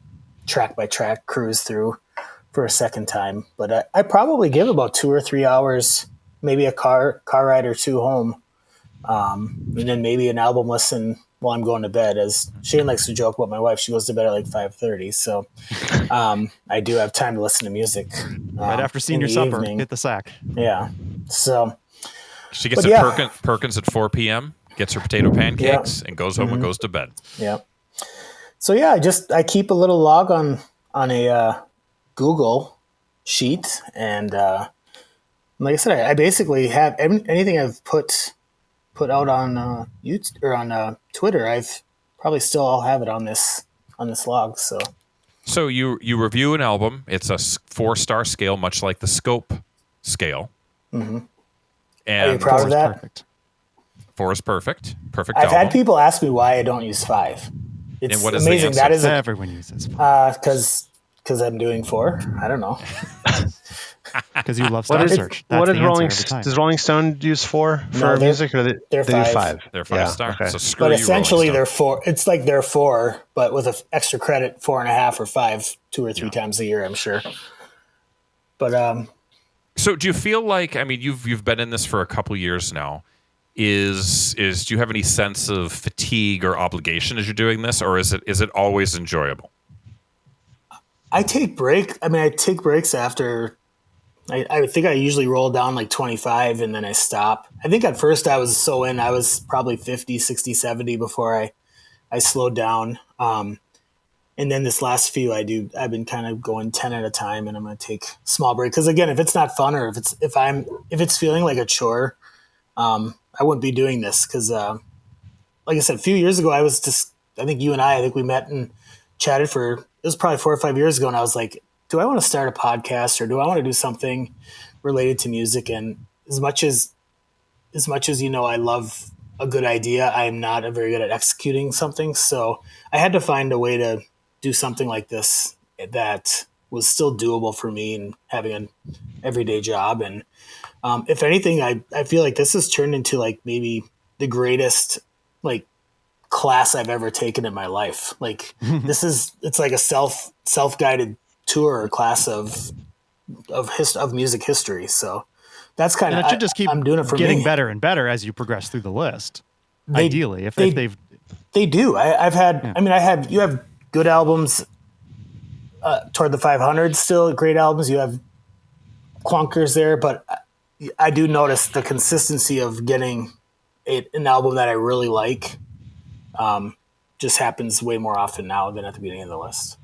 track by track cruise through for a second time. But I probably give about 2 or 3 hours, maybe a car ride or 2 home. And then maybe an album listen while I'm going to bed. As Shane likes to joke about my wife, she goes to bed at like 5:30. So I do have time to listen to music. Right after seeing your supper, hit the sack. Yeah. So she gets at Perkins at 4 p.m., gets her potato pancakes, and goes home and goes to bed. Yeah. So I keep a little log on a Google sheet, and like I said, I basically have anything I've put out on YouTube or on Twitter. I've probably still all have it on this log. So you review an album. It's a 4-star scale, much like the Scope scale. Mm-hmm. And are you proud of that? Perfect. 4 is perfect. Perfect I've album. had people ask me why I don't use 5. It's And what is the amazing. answer? That is Everyone uses because I'm doing 4. I don't know. because you love What Star is Search. That's what the is answer Rolling? every time. Does Rolling Stone use 4 No, for they're- music, or they're they do 5. 5? They're 5-star. Okay. So screw But you, essentially, Rolling they're Stone. 4. It's like they're 4, but with an extra credit, 4.5 or 5, 2 or 3 times a year, I'm sure. But So do you feel like, I mean, you've been in this for a couple years now. Do you have any sense of fatigue or obligation as you're doing this, or is it always enjoyable? I take breaks after. I think I usually roll down like 25 and then I stop. I think at first I was so in, I was probably 50, 60, 70 before I slowed down. And then this last few I've been kind of going 10 at a time, and I'm going to take small break. Cause again, if it's not fun, or if it's feeling like a chore, I wouldn't be doing this. Cause, like I said, a few years ago, I think you and I think we met and chatted it was probably 4 or 5 years ago. And I was like, do I want to start a podcast, or do I want to do something related to music? And as much as I love a good idea, I'm not very good at executing something. So I had to find a way to do something like this that was still doable for me and having an everyday job. And if anything, I feel like this has turned into like maybe the greatest like class I've ever taken in my life. Like it's like a self-guided tour or class of music history. So that's kind of, it should just keep I'm doing it for getting me. better and better as you progress through the list. Ideally, if they- they've They do. You have good albums toward the 500, still great albums. You have clunkers there, but I do notice the consistency of getting an album that I really like just happens way more often now than at the beginning of the list.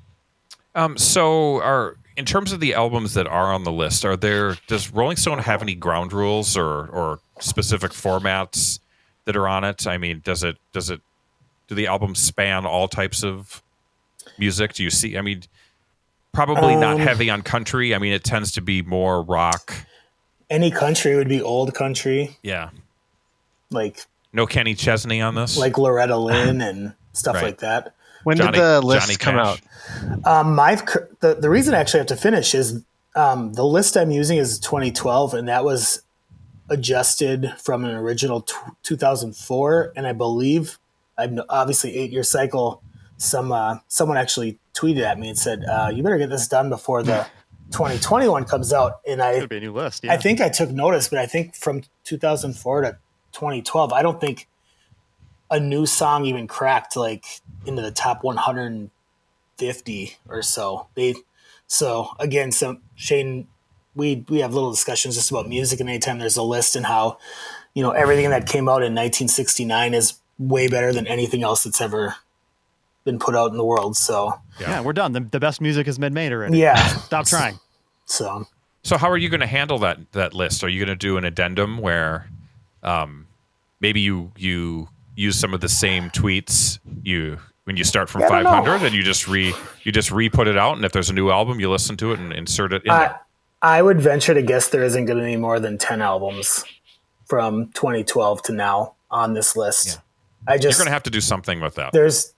In terms of the albums that are on the list, does Rolling Stone have any ground rules or specific formats that are on it? I mean, do the albums span all types of music? Do you see, I mean, probably not heavy on country. I mean, it tends to be more rock. Any country would be old country. Yeah. Like No Kenny Chesney on this? like Loretta Lynn and stuff Right. like that. When Johnny- did the list Johnny come Cash. out? The reason I actually have to finish is the list I'm using is 2012, and that was adjusted from an original 2004. And I believe, obviously 8-year cycle. Someone actually tweeted at me and said, "You better get this done before the 2021 comes out." And It'll be a new list. Yeah. I think I took notice, but I think from 2004 to 2012, I don't think a new song even cracked like into the top 150 or so. Shane, we have little discussions just about music, and anytime there's a list and how, everything that came out in 1969 is way better than anything else that's ever been put out in the world. So yeah, we're done. The best music has been made already. yeah, Stop trying. so So how are you going to handle that list? Are you going to do an addendum where maybe you use some of the same tweets when you start from 500 and you just re-put it out, and if there's a new album you listen to it and insert it in there? I would venture to guess there isn't going to be more than 10 albums from 2012 to now on this list. Yeah. You're going to have to do something with that. There's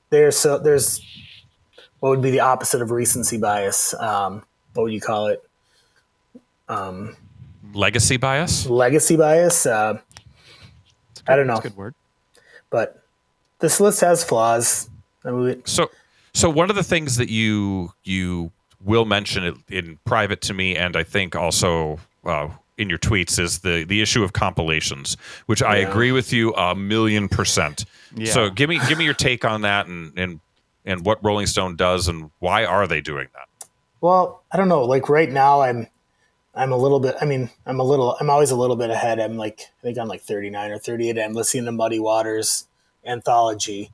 what would be the opposite of recency bias? What would you call it? Legacy bias? Legacy bias. I don't know. That's a good word. But this list has flaws. I mean, So one of the things that you will mention in private to me, and I think also in your tweets, is the issue of compilations, which I agree with you 1,000,000%. Yeah. So give me your take on that and what Rolling Stone does and why are they doing that? well, I don't know. Like right now, I'm a little bit. I mean, I'm always a little bit ahead. I think I'm like 39 or 38. I'm listening to Muddy Waters anthology,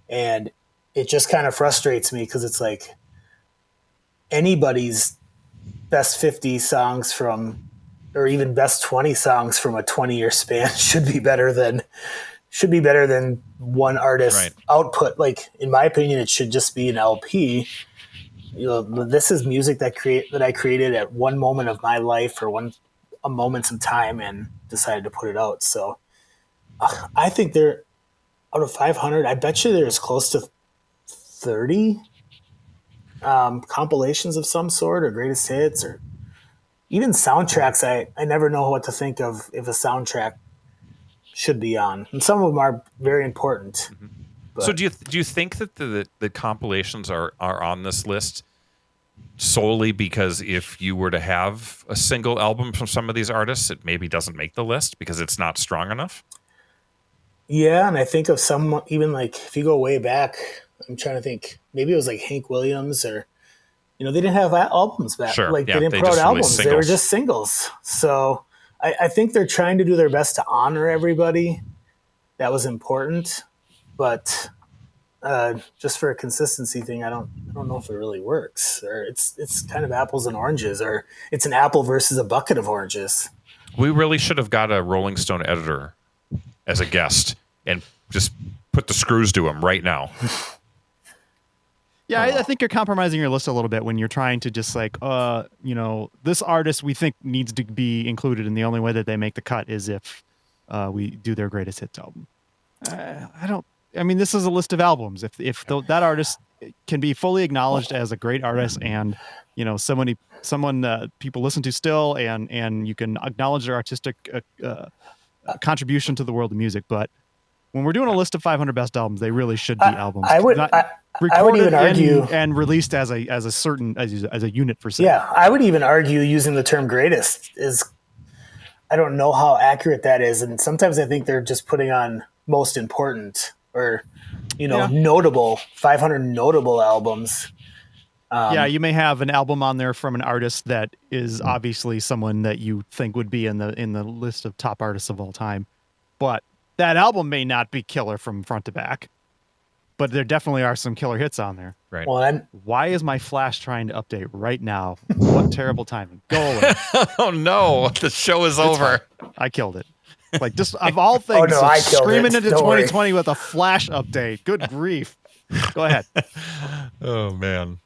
and it just kind of frustrates me because it's like anybody's best 50 songs from, or even best 20 songs from a 20-year span should be better than one artist's output. Like in my opinion, it should just be an LP. This is music that I created at one moment of my life or a moments of time and decided to put it out. So I think they're out of 500. I bet you there's close to 30 compilations of some sort, or greatest hits, or even soundtracks. I never know what to think of if a soundtrack should be on, and some of them are very important. So do you think that the compilations are on this list solely because if you were to have a single album from some of these artists, it maybe doesn't make the list because it's not strong enough? Yeah, and I think of some, even like if you go way back, I'm trying to think, maybe it was like Hank Williams, or they didn't have albums back. Sure, like yeah, they didn't they put out just released albums; they singles. were just singles. So I think they're trying to do their best to honor everybody that was important, but just for a consistency thing, I don't know if it really works. Or it's kind of apples and oranges, or it's an apple versus a bucket of oranges. We really should have got a Rolling Stone editor as a guest and just put the screws to him right now. Yeah, I think you're compromising your list a little bit when you're trying to just like, this artist we think needs to be included, and the only way that they make the cut is if we do their greatest hits album. This is a list of albums. If that artist can be fully acknowledged as a great artist, and someone people listen to still, and you can acknowledge their artistic contribution to the world of music, but when we're doing a list of 500 best albums, they really should be albums. I would even argue and released as a unit per se. Yeah, I would even argue using the term greatest is, I don't know how accurate that is, and sometimes I think they're just putting on most important, or notable, 500 notable albums. You may have an album on there from an artist that is obviously someone that you think would be in the list of top artists of all time, but that album may not be killer from front to back, but there definitely are some killer hits on there. Right. Well, why is my Flash trying to update right now? What terrible timing. Go away. Oh no, the show is over. I killed it. Like, just of all things, I killed screaming it. into Don't 2020 with a Flash update. Good grief. Go ahead. Oh man.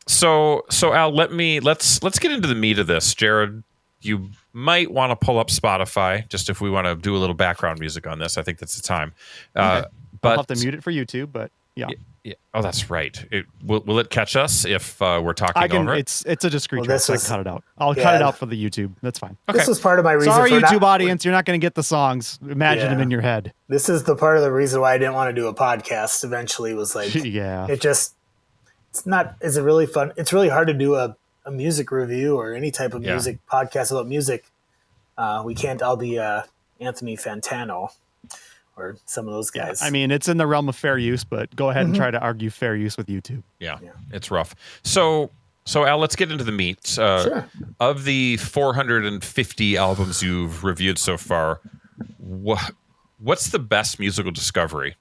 So Al, let's get into the meat of this. Jared, you might want to pull up Spotify just if we want to do a little background music on this. I think that's the time. Okay. But I'll have to mute it for YouTube, but yeah. Oh, that's right. Will it catch us if we're talking over it? It's a discrete track, so I can cut it out. I'll cut it out for the YouTube. That's fine. This was part of my reason. Sorry, for YouTube audience, you're not going to get the songs. Imagine them in your head. This is the part of the reason why I didn't want to do a podcast. Eventually, was like, it's not. Is it really fun? It's really hard to do a music review or any type of music podcast about music. We can't all be Anthony Fantano or some of those guys. I mean, it's in the realm of fair use, but go ahead and try to argue fair use with YouTube. Yeah, it's rough. So Al, let's get into the meat. Sure. Of the 450 albums you've reviewed so far, what's the best musical discovery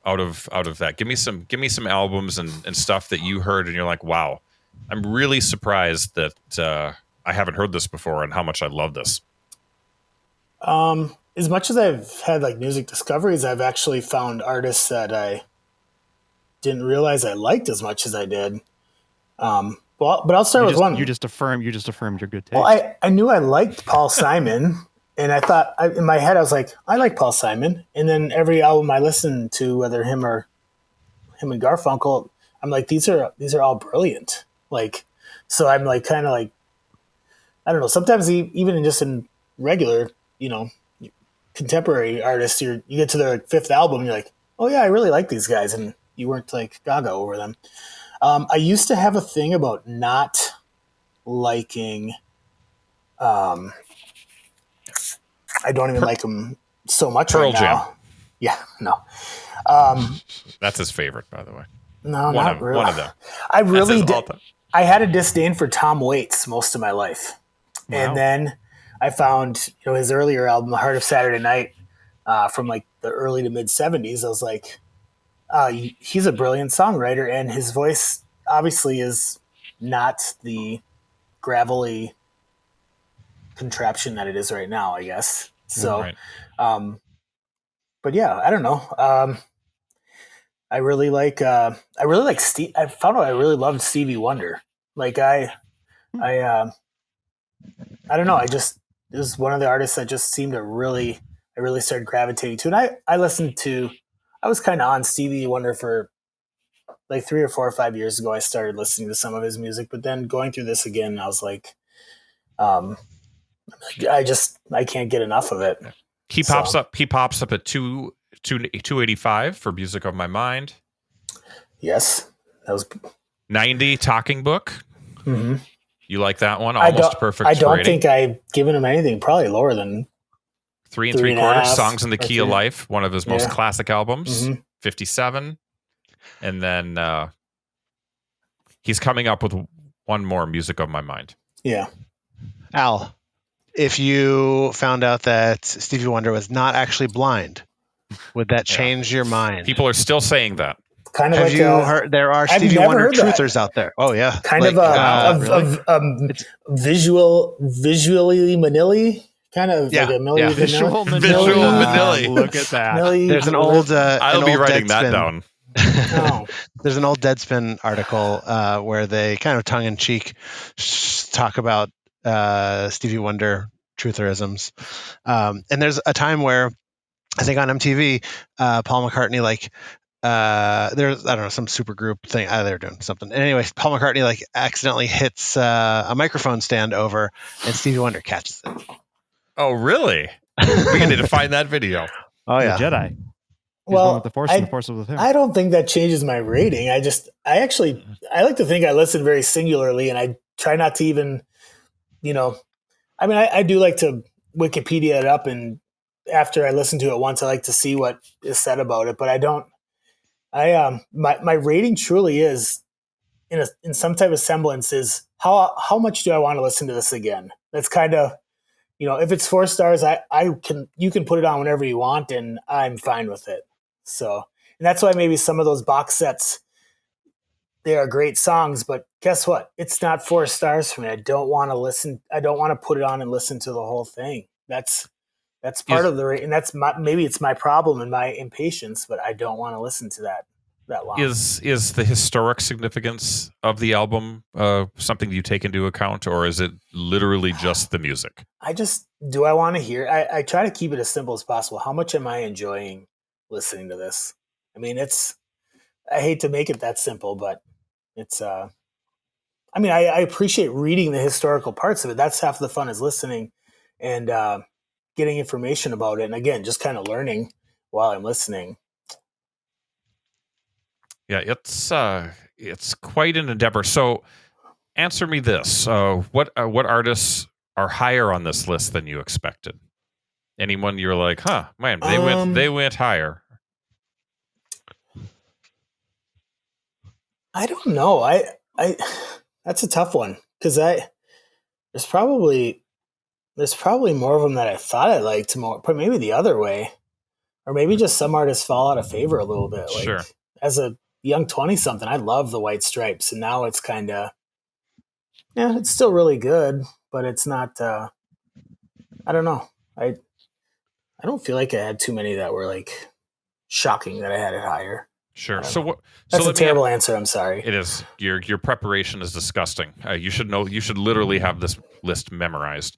out of that? Give me some albums and stuff that you heard and you're like, wow, I'm really surprised that I haven't heard this before and how much I love this. As much as I've had like music discoveries, I've actually found artists that I didn't realize I liked as much as I did. But I'll start with one. You just affirmed your good taste. Well, I knew I liked Paul Simon, and I thought in my head I was like, I like Paul Simon. And then every album I listened to, whether him and Garfunkel, I'm like, these are all brilliant. Like, so I'm like kind of like, I don't know. Sometimes even in regular, contemporary artists, you get to their fifth album, and you're like, oh yeah, I really like these guys, and you weren't like gaga over them. I used to have a thing about not liking. I don't even like them so much Pearl right now. Jam. Yeah, no. That's his favorite, by the way. No, not really. One of them. I really did. all-time. I had a disdain for Tom Waits most of my life, and then I found his earlier album, The Heart of Saturday Night, from like the early to mid '70s. I was like, he's a brilliant songwriter, and his voice obviously is not the gravelly contraption that it is right now, I guess. So, Right. But yeah, I don't know. I really like Steve. I found out I really loved Stevie Wonder. Like I don't know. It was one of the artists that just seemed to really, really started gravitating to. And I was kind of on Stevie Wonder for like 3 or 4 or 5 years ago. I started listening to some of his music, but then going through this again, I was like, I can't get enough of it. He pops up at 285 for Music of My Mind. Yes. That was 90 Talking Book. Mm-hmm. You like that one? Almost perfect. I don't rating. think I've given him anything probably lower than 3 3/4 3.5 Songs in the Key of Life, one of his most classic albums. Mm-hmm. 57. And then he's coming up with one more, Music of My Mind. Yeah. Al, if you found out that Stevie Wonder was not actually blind, would that change your mind? People are still saying that. Kind of Have like you heard? There are Stevie Wonder truthers out there. Oh yeah, kind like, of visually Vanilli, kind of like a Milli Visual Vanilli. Look at that. There's an old. I'll be writing that Deadspin. down. Oh. There's an old Deadspin article where they kind of tongue in cheek talk about Stevie Wonder trutherisms, and there's a time where I think on MTV, Paul McCartney there's I don't know some super group thing. They're doing something. And anyway, Paul McCartney accidentally hits a microphone stand over, and Stevie Wonder catches it. Oh, really? We need to find that video. Oh yeah, The Jedi. He's Well, one with the Force, and the Force is with him. I don't think that changes my rating. I like to think I listen very singularly, and I try not to even, I do like to Wikipedia it up, and after I listen to it once, I like to see what is said about it. But I don't. My rating truly is in some type of semblance is how much do I want to listen to this again? That's kind of, if it's 4 stars, you can put it on whenever you want, and I'm fine with it. So, and that's why maybe some of those box sets, they are great songs, but guess what? It's not 4 stars for me. I don't want to listen. I don't want to put it on and listen to the whole thing. That's part of the rate. And that's maybe it's my problem and my impatience, but I don't want to listen to that long. Is the historic significance of the album something you take into account, or is it literally just the music? Do I want to hear? I try to keep it as simple as possible. How much am I enjoying listening to this? I mean, I hate to make it that simple, but it's, I appreciate reading the historical parts of it. That's half the fun, is listening and getting information about it. And again, just kind of learning while I'm listening. Yeah, it's quite an endeavor. So answer me this. What artists are higher on this list than you expected? Anyone you're like, man, they went higher? I don't know. I that's a tough one, because there's probably more of them that I thought I liked more, but maybe the other way, or maybe just some artists fall out of favor a little bit. Like, sure. As a young 20-something, I love the White Stripes, and now it's kind of, it's still really good, but it's not. I don't know. I don't feel like I had too many that were like shocking that I had it higher. Sure. That's a terrible answer. I'm sorry. It is. Your preparation is disgusting. You should know. You should literally have this list memorized.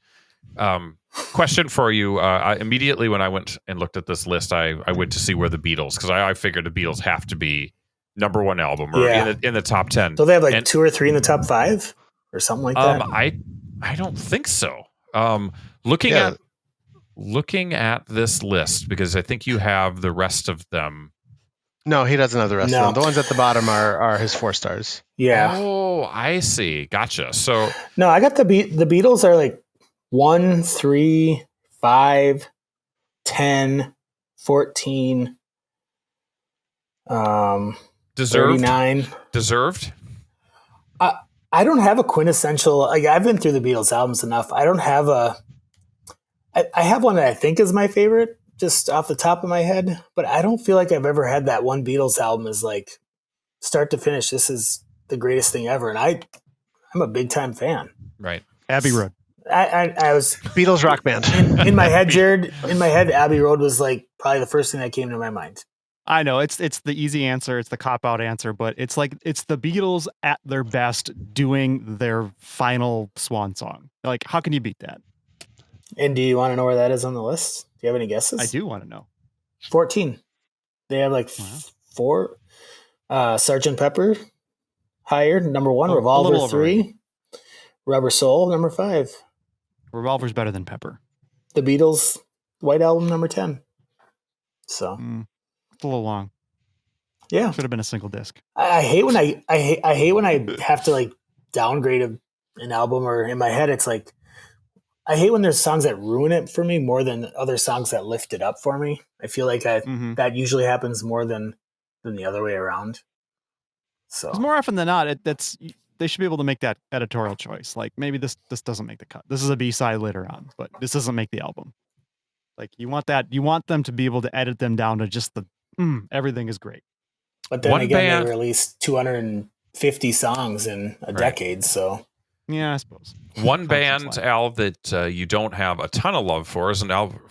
Question for you. Immediately when I went and looked at this list, I went to see where the Beatles, because I figured the Beatles have to be number 1 album or in the top 10. So they have 2 or 3 in the top 5 or something like that. I don't think so. Looking at this list, because I think you have the rest of them. No, he doesn't have the rest of them. The ones at the bottom are his 4 stars. Yeah. Oh, I see. Gotcha. So no, I got the Beatles are 1, 3, 5, 10, 14, deserved. 39. Deserved. I don't have a quintessential. I've been through the Beatles albums enough. I don't have I have one that I think is my favorite, just off the top of my head, but I don't feel like I've ever had that one Beatles album as start to finish, this is the greatest thing ever. And I'm a big time fan. Right. Abbey Road. I was Beatles rock band. in my head, Jared. In my head, Abbey Road was probably the first thing that came to my mind. I know it's the easy answer, it's the cop out answer, but it's the Beatles at their best doing their final swan song. How can you beat that? And do you want to know where that is on the list? Do you have any guesses? I do want to know. 14. They have like Wow. 4. Sgt. Pepper, higher. Number 1. A Revolver, little 3. Rubber Soul, number 5. Revolver's better than Pepper. The Beatles' White Album, number 10. So It's a little long. yeah, Should have been a single disc. I hate when I hate when I have to like downgrade an album, or in my head it's like I hate when there's songs that ruin it for me more than other songs that lift it up for me. I feel like that usually happens more than the other way around. So 'Cause more often than not, they should be able to make that editorial choice. Like maybe this doesn't make the cut. This is a B-side later on, but this doesn't make the album. Like you want them to be able to edit them down to just the everything is great. But then they released 250 songs in a decade, so yeah, I suppose. One band, Al, that you don't have a ton of love for is an album.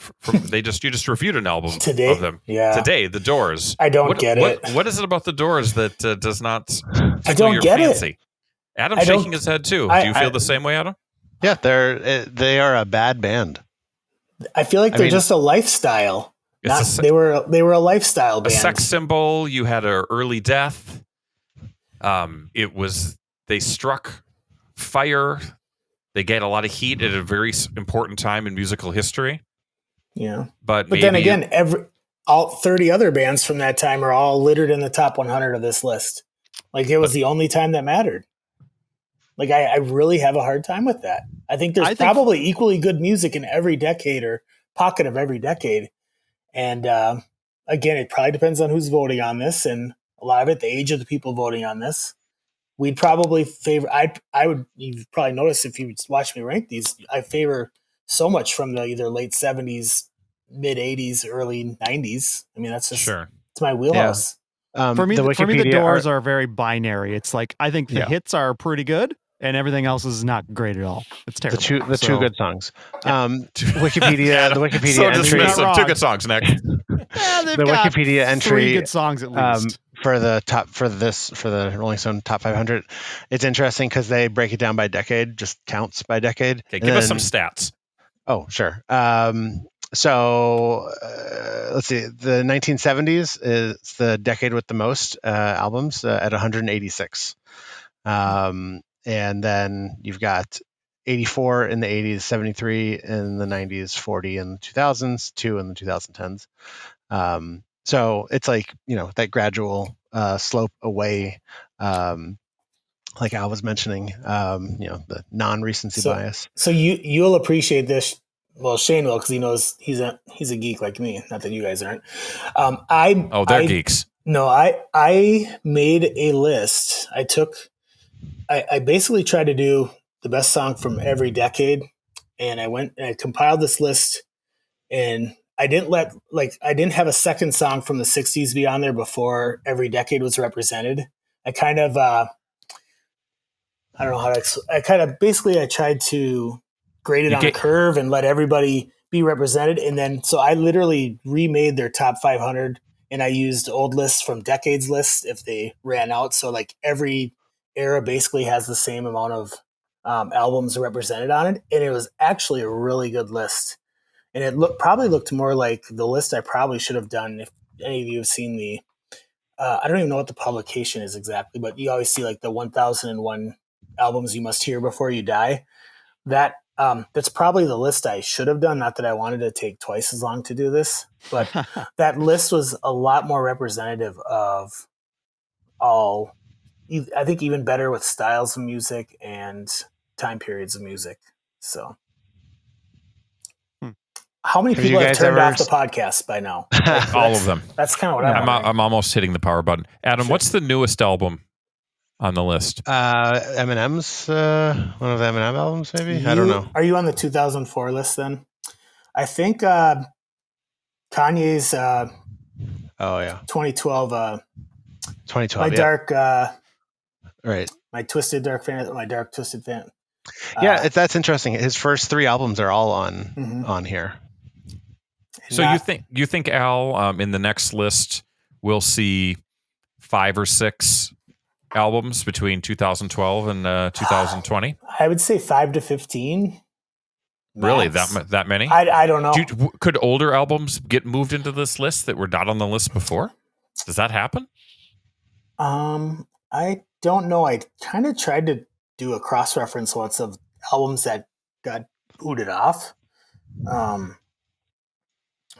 You just reviewed an album today of them. Yeah, today, The Doors. I don't get it. What is it about The Doors that does not tickle I don't your get fancy? it. Adam's shaking his head too. Do you feel the same way, Adam? Yeah, they are a bad band. I feel like they're just a lifestyle. They were a lifestyle band. A sex symbol. You had an early death. They struck fire. They get a lot of heat at a very important time in musical history. Yeah, but then again, all 30 other bands from that time are all littered in the top 100 of this list. Like it was the only time that mattered. Like I really have a hard time with that. I think there's probably equally good music in every decade or pocket of every decade. And again, it probably depends on who's voting on this, and a lot of it, the age of the people voting on this. We'd probably favor. You've probably noticed if you watch me rank these, I favor so much from the either late 70s, mid 80s, early 90s. I mean, that's just it's my wheelhouse. Yeah. For me, the Doors are very binary. It's like I think the hits are pretty good, and everything else is not great at all. It's terrible. Two good songs. Wikipedia, the Wikipedia so entry. Dismissive. 2 good songs next. The Wikipedia entry 3 good songs at least. For the Rolling Stone top 500. It's interesting because they break it down by decade, just counts by decade. Okay, give us some stats. Oh, sure. So let's see. The 1970s is the decade with the most albums at 186. And then you've got 84 in the 80s, 73 in the 90s, 40 in the 2000s, 2 in the 2010s. So it's like, that gradual slope away, like Al was mentioning, the non-recency bias. So you'll appreciate this. Well, Shane will, because he knows he's a geek like me. Not that you guys aren't. They're geeks. No, I made a list. I basically tried to do the best song from every decade, and I went and I compiled this list, and I didn't have a second song from the 60s be on there before every decade was represented. I kind of I don't know how to. I tried to grade it on a curve and let everybody be represented, and then so I literally remade their top 500, and I used old lists from decades lists if they ran out. So like every era basically has the same amount of albums represented on it, and it was actually a really good list. And it probably looked more like the list I probably should have done if any of you have seen the. I don't even know what the publication is exactly, but you always see like the 1001 albums you must hear before you die. That's probably the list I should have done. Not that I wanted to take twice as long to do this, but that list was a lot more representative of all. I think even better with styles of music and time periods of music. So. How many people have turned off the podcast by now? All of them. That's kind of what I'm almost hitting the power button. Adam, what's the newest album on the list? Eminem's one of the Eminem albums, maybe? I don't know. Are you on the 2004 list then? I think Kanye's 2012 2012 my dark right. My twisted dark fan, my dark twisted fan. That's interesting. His first 3 albums are all on here. So you think Al, in the next list we'll see 5 or 6 albums between 2012 and 2020? I would say 5 to 15. Really, Max. that many? I don't know. Could older albums get moved into this list that were not on the list before? Does that happen? I don't know. I kind of tried to do a cross reference once of albums that got booted off, but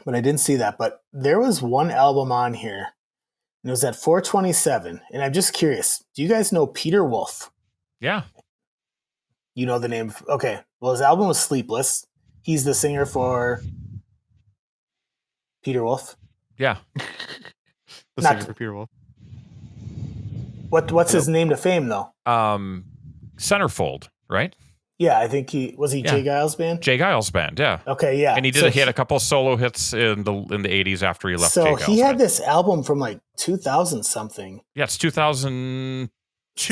I didn't see that. But there was one album on here, and it was at 427. And I'm just curious. Do you guys know Peter Wolf? Yeah. You know the name? Okay. Well, his album was Sleepless. He's the singer for Peter Wolf. Yeah. The Not- singer for Peter Wolf. What's his name to fame though? Centerfold, right? Yeah, I think he was Yeah. Jay Giles' band. Jay Giles band, yeah. Okay, yeah. And he had a couple solo hits in the 80s after he left Jay So Giles he had band. this album from like 2000 something. Yeah, it's 2002.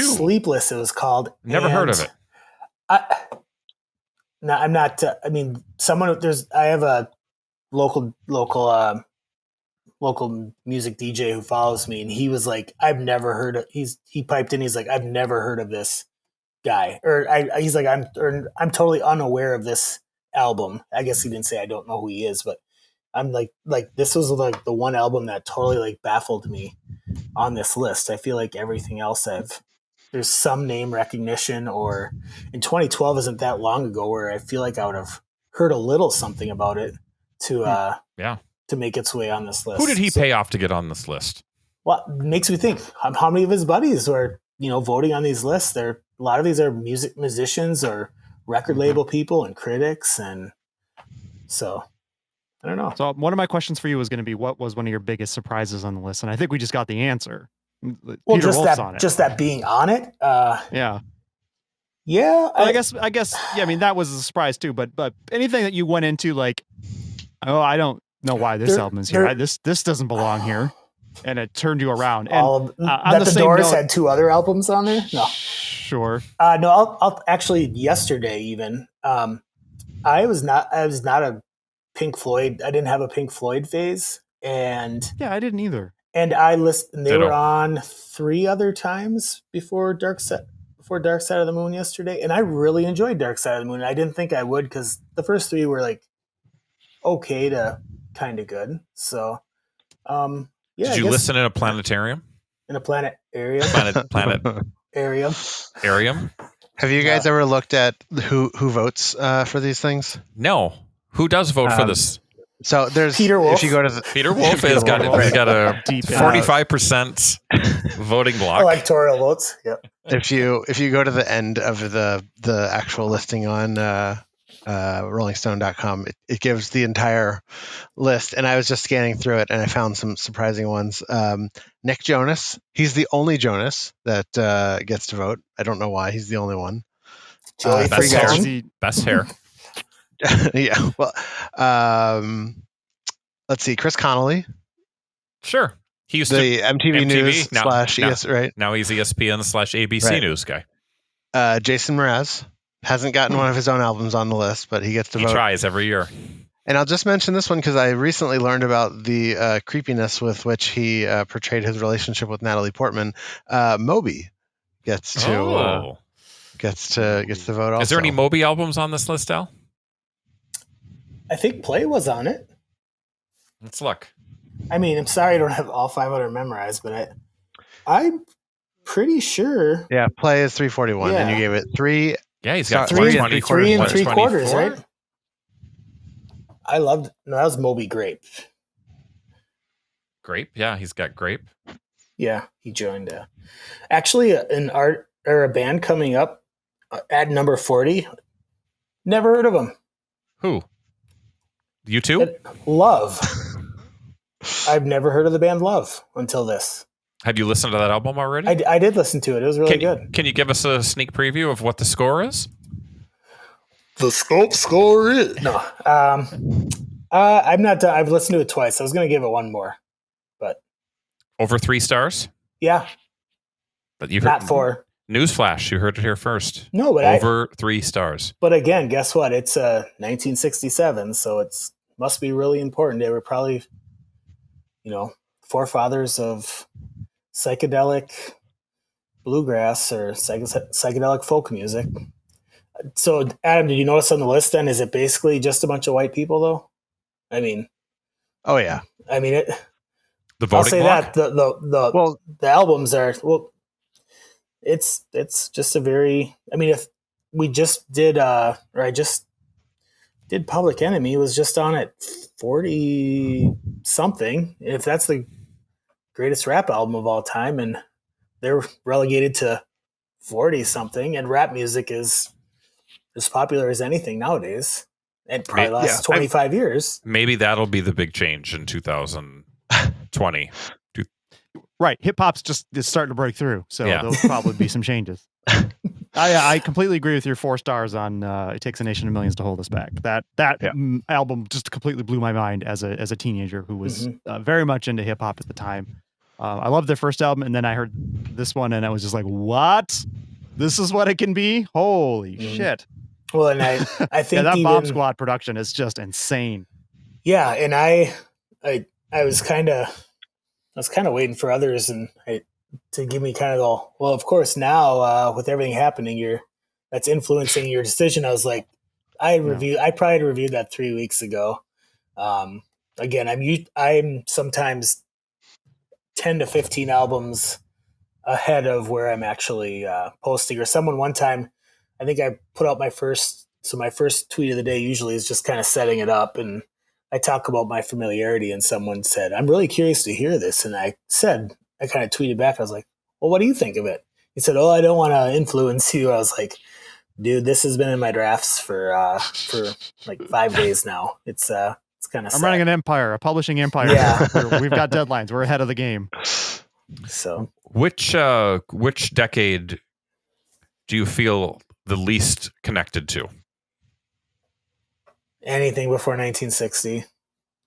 Sleepless, it was called. Never heard of it. I'm not. I mean, I have a local music DJ who follows me, and he was like, "I've never heard of." He piped in. He's like, "I've never heard of this guy," he's like, "I'm totally unaware of this album." I guess he didn't say I don't know who he is, but I'm like this was like the one album that totally like baffled me on this list. I feel like everything else there's some name recognition, or in 2012 isn't that long ago where I feel like I would have heard a little something about it to make its way on this list. Who did he pay off to get on this list? Well, it makes me think how many of his buddies were, voting on these lists. A lot of these are musicians or record label people and critics. And so I don't know. So one of my questions for you was going to be, what was one of your biggest surprises on the list? And I think we just got the answer. Well, Peter Wolf's on it. just that being on it. Yeah. Yeah. I guess. Yeah. I mean, that was a surprise too. But anything that you went into like, oh, I don't know why this album is here. This doesn't belong here, and it turned you around. And that the Doors had two other albums on there. No. Sure. No. I'll actually yesterday even. I was not a Pink Floyd. I didn't have a Pink Floyd phase, and yeah, I didn't either. And they were on 3 other times before Dark Side of the Moon yesterday, and I really enjoyed Dark Side of the Moon. I didn't think I would because the first 3 were like okay to kind of good. So, Did you listen in a planetarium? In a planetarium? Arium? Have you guys ever looked at who votes for these things? No. Who does vote for this? So there's Peter Wolf. If you go to Peter Wolf has got a 45% voting block. Electoral votes. Yep. If you go to the end of the actual listing on rollingstone.com, it gives the entire list, and I was just scanning through it and I found some surprising ones. Nick Jonas, he's the only Jonas that gets to vote. I don't know why, he's the only one. Best hair. Yeah. Well, let's see. Chris Connolly. Sure. He used the to MTV News / right? Now he's ESPN / ABC News guy. Jason Mraz hasn't gotten one of his own albums on the list, but he gets to vote. He tries every year. And I'll just mention this one because I recently learned about the creepiness with which he portrayed his relationship with Natalie Portman. Moby gets to vote. Also. Is there any Moby albums on this list, Al? I think Play was on it. Let's look. I mean, I'm sorry I don't have all 500 memorized, but I'm pretty sure. Yeah, Play is 341, and you gave it 3. Yeah, he's got 3 and 3/4, right? That was Moby Grape. Grape? Yeah, he's got Grape. Yeah, he joined. Actually, a band coming up at number 40. Never heard of them. Who? You too? Love. I've never heard of the band Love until this. Had you listened to that album already? I did listen to it. It was really good. Can you give us a sneak preview of what the score is? The score is no. I'm not done. I've listened to it twice. I was going to give it one more, but over 3 stars. Yeah, but you not 4. Newsflash, you heard it here first. No, but over 3 stars. But again, guess what? It's 1967, so it's must be really important. They were probably, forefathers of psychedelic bluegrass or psychedelic folk music. So, Adam, did you notice on the list then, is it basically just a bunch of white people, though? I mean, Oh yeah. the voting I'll say block? that the albums are, it's just a very, if we just did, or I just did Public Enemy, was just on at 40 something. If that's the greatest rap album of all time, and they're relegated to 40 something, and rap music is as popular as anything nowadays. It probably lasts 25 years. Maybe that'll be the big change in 2020. Right. Hip hop's just is starting to break through. So Yeah. there'll probably be some changes. I completely agree with your 4 stars on It Takes a Nation of Millions to Hold Us Back. That album just completely blew my mind as a teenager who was very much into hip hop at the time. I loved their first album, and then I heard this one, and I was just like, "What? This is what it can be? Holy shit!" Well, and I think that even, Bomb Squad production is just insane. Yeah, and I was kind of waiting for others to give me kind of the, well, of course now with everything happening, that's influencing your decision. I was like, I probably had reviewed that 3 weeks ago. Again, I'm sometimes 10 to 15 albums ahead of where I'm actually posting. Or someone one time, I think I put out my first tweet of the day usually is just kind of setting it up, and I talk about my familiarity, and someone said, "I'm really curious to hear this." And I kind of tweeted back. I was like, "Well, what do you think of it?" He said, "Oh, I don't want to influence you." I was like, "Dude, this has been in my drafts for like 5 days now. It's kind of I'm running an empire, a publishing empire. Yeah. We've got deadlines. We're ahead of the game." So, Which decade do you feel the least connected to? anything before 1960.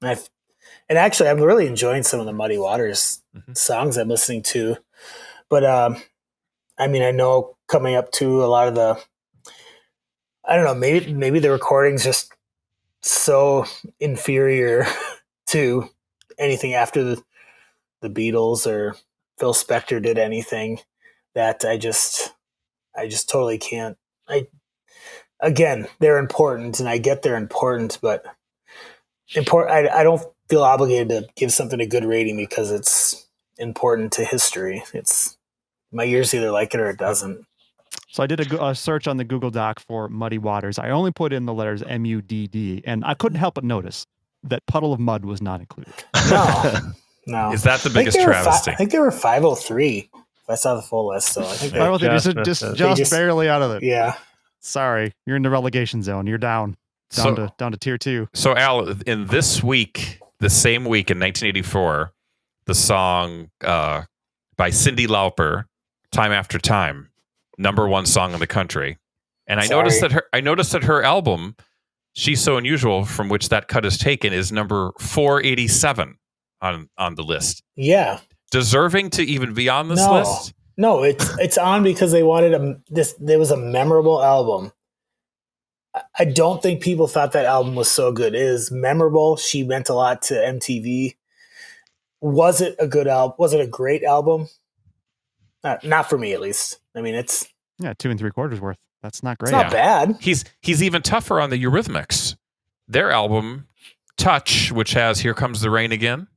And actually, I'm really enjoying some of the Muddy Waters songs I'm listening to. But I know coming up to a lot of the, I don't know, maybe the recording's just so inferior to anything after the Beatles or Phil Spector did anything that I just totally can't. Again, they're important, and I get they're important, but I don't feel obligated to give something a good rating because it's important to history. It's my ears either like it or it doesn't. So I did a search on the Google Doc for Muddy Waters. I only put in the letters MUDD, and I couldn't help but notice that Puddle of Mud was not included. No. Is that the biggest travesty? I think they were 503. If I saw the full list, so I think just barely out of it. Yeah. Sorry, you're in the relegation zone. You're down to tier 2. So Al, in the same week in 1984, the song by Cyndi Lauper, "Time After Time," #1 song in the country. And I noticed that her album, "She's So Unusual," from which that cut is taken, is number 487 on the list. Yeah. Deserving to even be on this list? No, it's on because they wanted there was a memorable album. I don't think people thought that album was so good. It is memorable. She meant a lot to MTV. Was it a good album? Was it a great album? Not for me, at least. It's 2 3/4 worth. That's not great. It's not bad. He's even tougher on the Eurythmics. Their album, "Touch," which has "Here Comes the Rain Again,"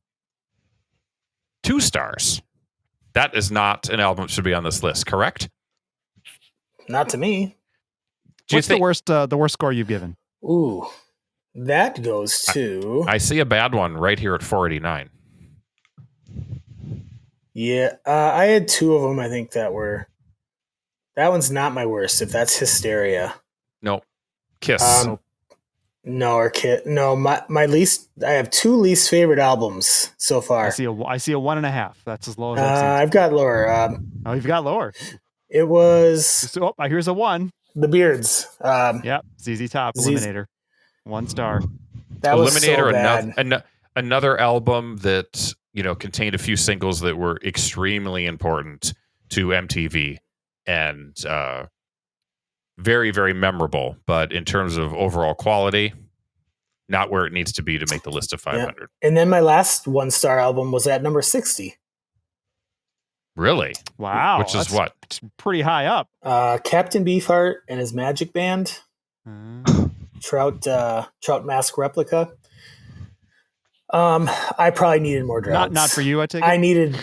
2 stars. That is not an album that should be on this list, correct? Not to me. What's the worst score you've given? Ooh, that goes to... I see a bad one right here at 489. Yeah, I had 2 of them, I think, that one's not my worst, if that's Hysteria. No. Kiss. No, or Kit. No, my least... I have 2 least favorite albums so far. I see a 1.5. That's as low as I've seen. I've got lower. You've got lower. It was... here's a 1. The Beards. Yep, ZZ Top, Eliminator. 1 star. That was Eliminator, so bad. another album that contained a few singles that were extremely important to MTV and very, very memorable. But in terms of overall quality, not where it needs to be to make the list of 500. Yeah. And then my last 1-star album was at number 60. Really? Wow. Which is that's what? Pretty high up. Captain Beefheart and his Magic Band. Trout Mask Replica. I probably needed more droughts. Not for you, I take it?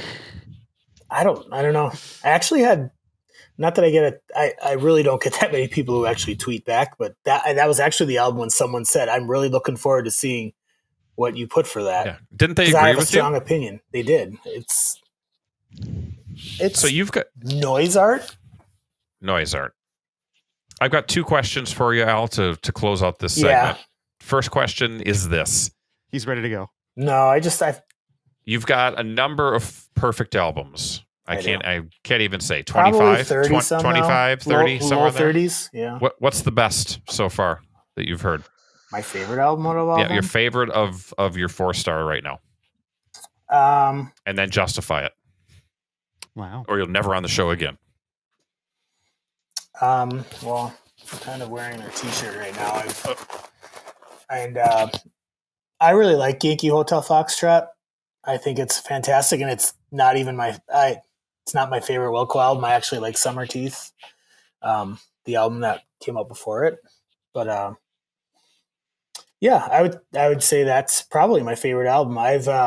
I don't know. I actually had, not that I get it, I really don't get that many people who actually tweet back, but that was actually the album when someone said, I'm really looking forward to seeing what you put for that. Yeah. Didn't they agree I have with a strong you? opinion. They did. It's So you've got noise art. I've got 2 questions for you, Al, to close out this segment. First question is this. He's ready to go. No, You've got a number of perfect albums. I can't even say probably 25, 30 somehow. 25, 30, somewhere low there. 30s. Yeah. What's the best so far that you've heard? My favorite album out of all of Yeah, them? your favorite of your 4-star right now. And then justify it. Wow. Or you'll never on the show again. Well, I'm kind of wearing their t-shirt right now. I really like Yankee Hotel Foxtrot. I think it's fantastic, and it's not even it's not my favorite Wilco album. I actually like Summer Teeth, the album that came out before it. But yeah, I would say that's probably my favorite album. I'll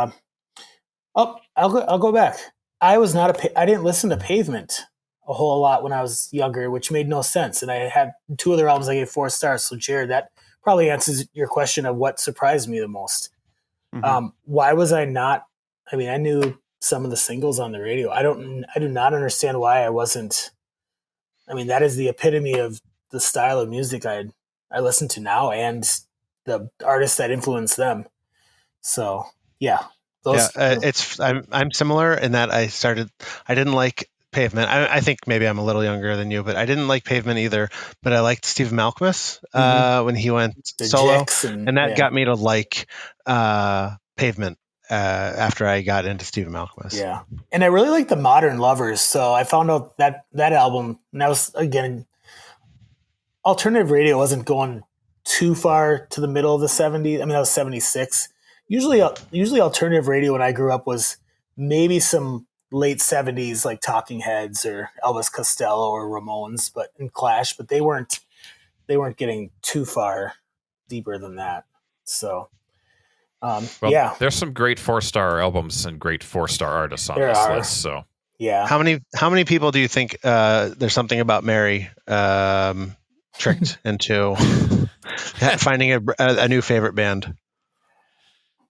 go back. I didn't listen to Pavement a whole lot when I was younger, which made no sense. And I had 2 other albums I gave 4 stars. So Jared, that probably answers your question of what surprised me the most. Mm-hmm. Why was I not? I mean, I knew some of the singles on the radio. I do not understand why I wasn't. I mean, that is the epitome of the style of music I listen to now and the artists that influence them. So yeah. I'm similar in that I didn't like Pavement. I think maybe I'm a little younger than you, but I didn't like Pavement either. But I liked Steve Malkmus when he went solo, and that got me to like Pavement after I got into Steve Malkmus. Yeah, and I really like the Modern Lovers. So I found out that album, and that was, again, alternative radio wasn't going too far to the middle of the 70s. I mean, that was 76. Usually alternative radio when I grew up was maybe some late 70s, like Talking Heads or Elvis Costello or Ramones, and Clash, but they weren't getting too far deeper than that. So there's some great 4-star albums and great 4-star artists on this list. So yeah, how many people do you think there's something about Mary tricked into finding a new favorite band?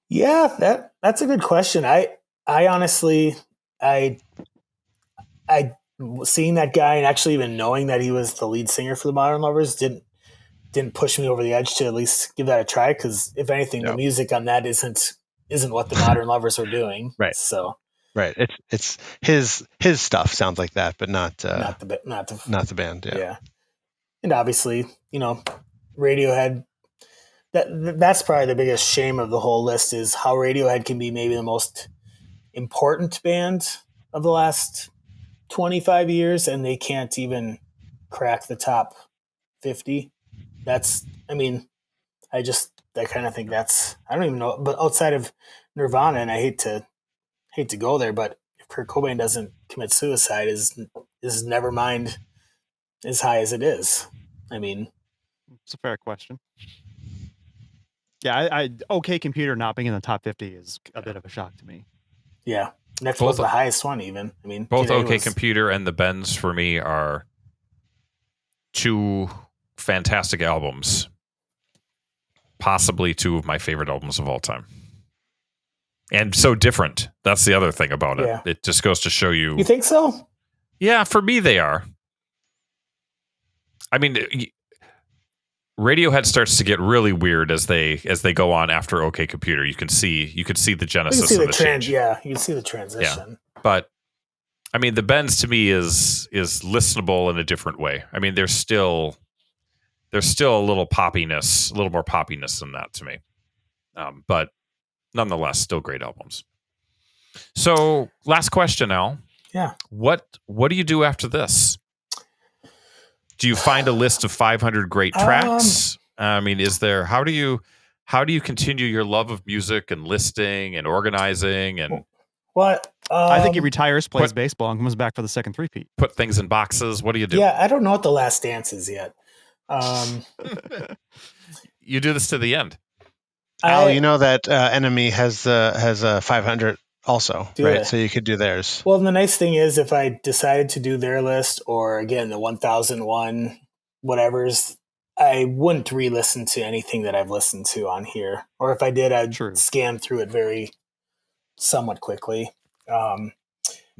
Yeah, that's a good question. I honestly, I seeing that guy and actually even knowing that he was the lead singer for the Modern Lovers didn't push me over the edge to at least give that a try. Because if anything, the music on that isn't what the Modern Lovers are doing. Right. So right, it's his stuff sounds like that, but not the band. Yeah. And obviously, Radiohead. That's probably the biggest shame of the whole list is how Radiohead can be maybe the most important band of the last 25 years, and they can't even crack the top 50. I kind of think that's, I don't even know, but outside of Nirvana, and I hate to go there, but if Kurt Cobain doesn't commit suicide, is Nevermind as high as it is? I mean, it's a fair question. Yeah, I OK Computer not being in the top 50 is a bit of a shock to me. Yeah, next was the highest one even. I mean, both OK Computer and the Bends for me are 2 fantastic albums. Possibly 2 of my favorite albums of all time. And so different. That's the other thing about it. Yeah. It just goes to show you. You think so? Yeah, for me they are. I mean, Radiohead starts to get really weird as they go on after OK Computer. You could see the genesis of the change. Yeah, you can see the transition. Yeah. But I mean, the Bends to me is listenable in a different way. I mean, there's still a little poppiness, a little more poppiness than that to me. But nonetheless, still great albums. So, last question, Al. Yeah. What do you do after this? Do you find a list of 500 great tracks? I mean, how do you continue your love of music and listing and organizing and What? I think he retires, plays baseball, and comes back for the second three-peat. Put things in boxes. What do you do? Yeah, I don't know what the last dance is yet. You do this to the end. Al, you know that Enemy has a 500 also, right? It. So you could do theirs. Well, the nice thing is if I decided to do their list, or again the 1001 whatever's, I wouldn't re-listen to anything that I've listened to on here. Or if I did, I'd scan through it very somewhat quickly. What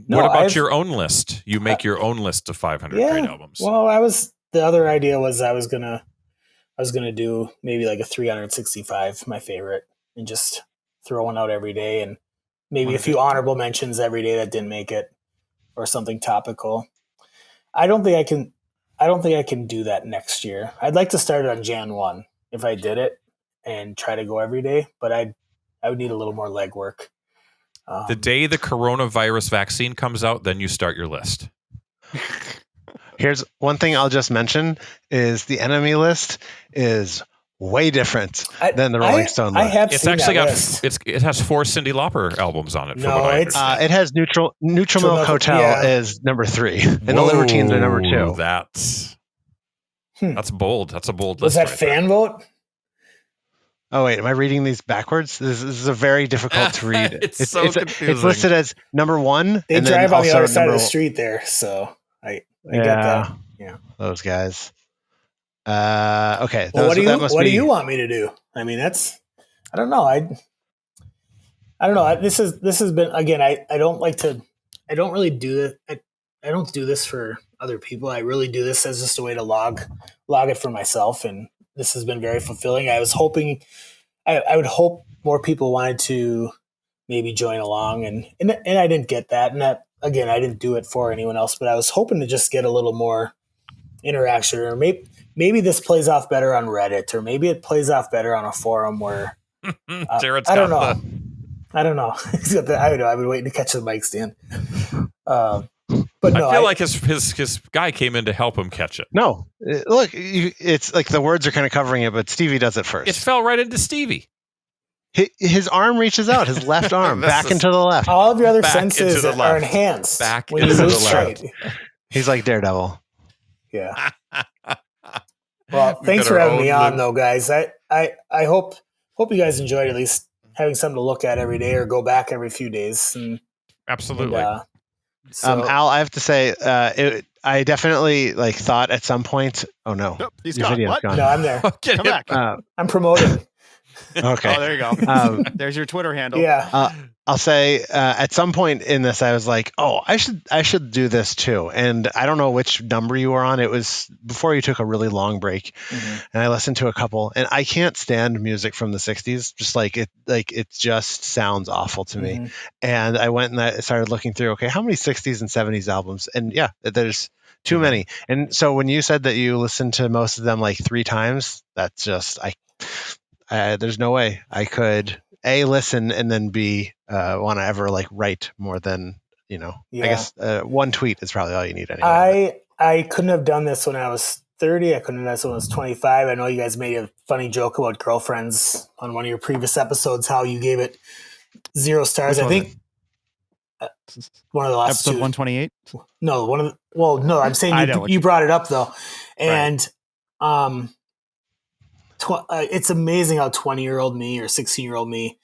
about your own list? You make your own list of 500 great albums. Well, the other idea was I was gonna do maybe like a 365, my favorite, and just throw one out every day, and maybe a few honorable mentions every day that didn't make it, or something topical. I don't think I can do that next year. I'd like to start it on Jan 1 if I did it and try to go every day, but I would need a little more legwork. The day the coronavirus vaccine comes out, then you start your list. Here's one thing I'll just mention is the Enemy list is way different than the Rolling Stone list. I have it's seen actually that got list. It has 4 Cyndi Lauper albums on it. No, it has Neutral Milk Hotel is number 3, and the Libertines are number 2. That's bold. That's a bold Was list. that fan vote? Oh wait, am I reading these backwards? This is a very difficult to read. It's so confusing. It's listed as number 1. They and drive then on the also other side of the street there, so I get that. Yeah, those guys. Okay. Well, what do you want me to do? I mean, I don't know. I don't know. This has been, again, I don't really do it. I don't do this for other people. I really do this as just a way to log it for myself. And this has been very fulfilling. I was hoping, I would hope more people wanted to maybe join along, and I didn't get that. And that, again, I didn't do it for anyone else, but I was hoping to just get a little more interaction, or maybe this plays off better on Reddit, or maybe it plays off better on a forum where Jared's I don't know. I don't know. I've been waiting to catch the mic stand. But no, I feel like his guy came in to help him catch it. No, look, it's like the words are kind of covering it, but Stevie does it first. It fell right into Stevie. His arm reaches out, his left arm back into the left. All of your other senses are enhanced. Back into the left. He's like Daredevil. Yeah. Well, thanks for having me on, though, guys. I hope you guys enjoyed at least having something to look at every day, or go back every few days. Absolutely. Al, I have to say, I definitely thought at some point. Oh no, he's your video's gone. No, I'm there. Come back. I'm promoting. Okay. Oh, there you go. There's your Twitter handle. Yeah. I'll say at some point in this, I was like, "Oh, I should do this too." And I don't know which number you were on. It was before you took a really long break, and I listened to a couple. And I can't stand music from the '60s. Just it just sounds awful to me. And I went and I started looking through. Okay, how many '60s and '70s albums? And yeah, there's too many. And so when you said that you listened to most of them 3 times, that's just there's no way I could A, listen, and then B, want to ever write more than, I guess one tweet is probably all you need anyway. I couldn't have done this when I was 30. I couldn't have done this when I was 25. I know you guys made a funny joke about girlfriends on one of your previous episodes, how you gave it 0 stars. I think one of the last episode 128. No, no, I'm saying you brought it up though. And, it's amazing how 20-year-old me or 16-year-old me,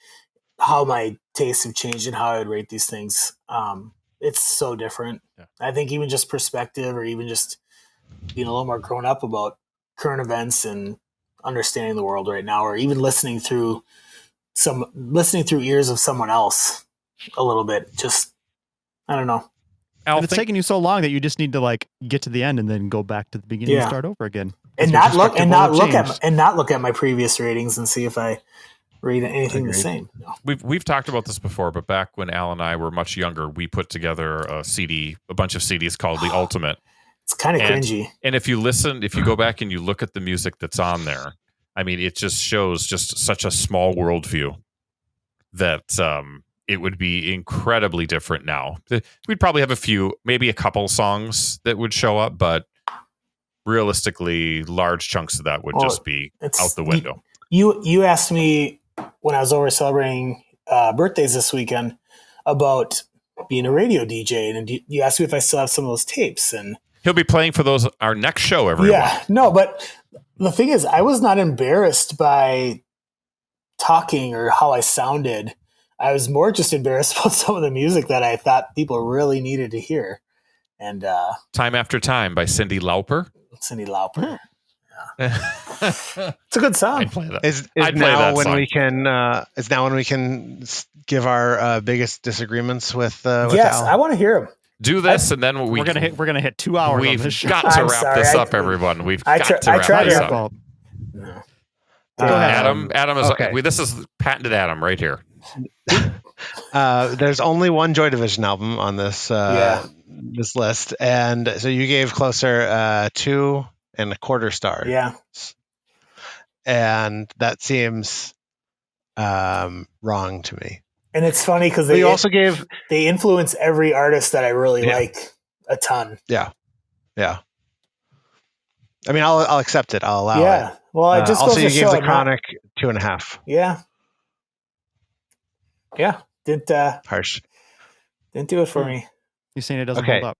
how my tastes have changed and how I would rate these things. It's so different. Yeah. I think even just perspective, or even just being a little more grown up about current events and understanding the world right now, or even listening through ears of someone else a little bit. Just, I don't know. It's taking you so long that you just need to get to the end and then go back to the beginning and start over again. And not look at my previous ratings and see if I rate anything the same. No. We've talked about this before, but back when Al and I were much younger, we put together a bunch of CDs called The Ultimate. It's kind of cringy. And if you go back and you look at the music that's on there, I mean, it just shows just such a small worldview that it would be incredibly different now. We'd probably have maybe a couple songs that would show up, but realistically, large chunks of that would just be out the window. You asked me when I was over celebrating birthdays this weekend about being a radio DJ, and you asked me if I still have some of those tapes, and He'll be playing for our next show, everyone. yeah, no, but the thing is, I was not embarrassed by talking or how I sounded. I was more just embarrassed about some of the music that I thought people really needed to hear. And Time After Time by Cyndi Lauper. Cyndi Lauper. It's a good song. I'd play that. Is I'd play now that when song. we can give our biggest disagreements with Yes, Al? I want to hear them. Do this, and then We're gonna hit 2 hours on We've this show. got to I'm wrap sorry, this I- up, everyone. We've I got try- to I wrap tried this to- up. No. Adam okay. this is patented Adam right here. There's only one Joy Division album on this this list, and so you gave Closer 2.25 stars. Yeah. And that seems wrong to me. And it's funny because But you also gave they influence every artist that I really like a ton. yeah. I mean, I'll accept it. I'll allow Yeah. it. Well, it just Also, goes you to gave show. The I'm not- Chronic 2.5. Yeah. Yeah. Didn't Harsh. do it for me. You're saying it doesn't Okay. hold up.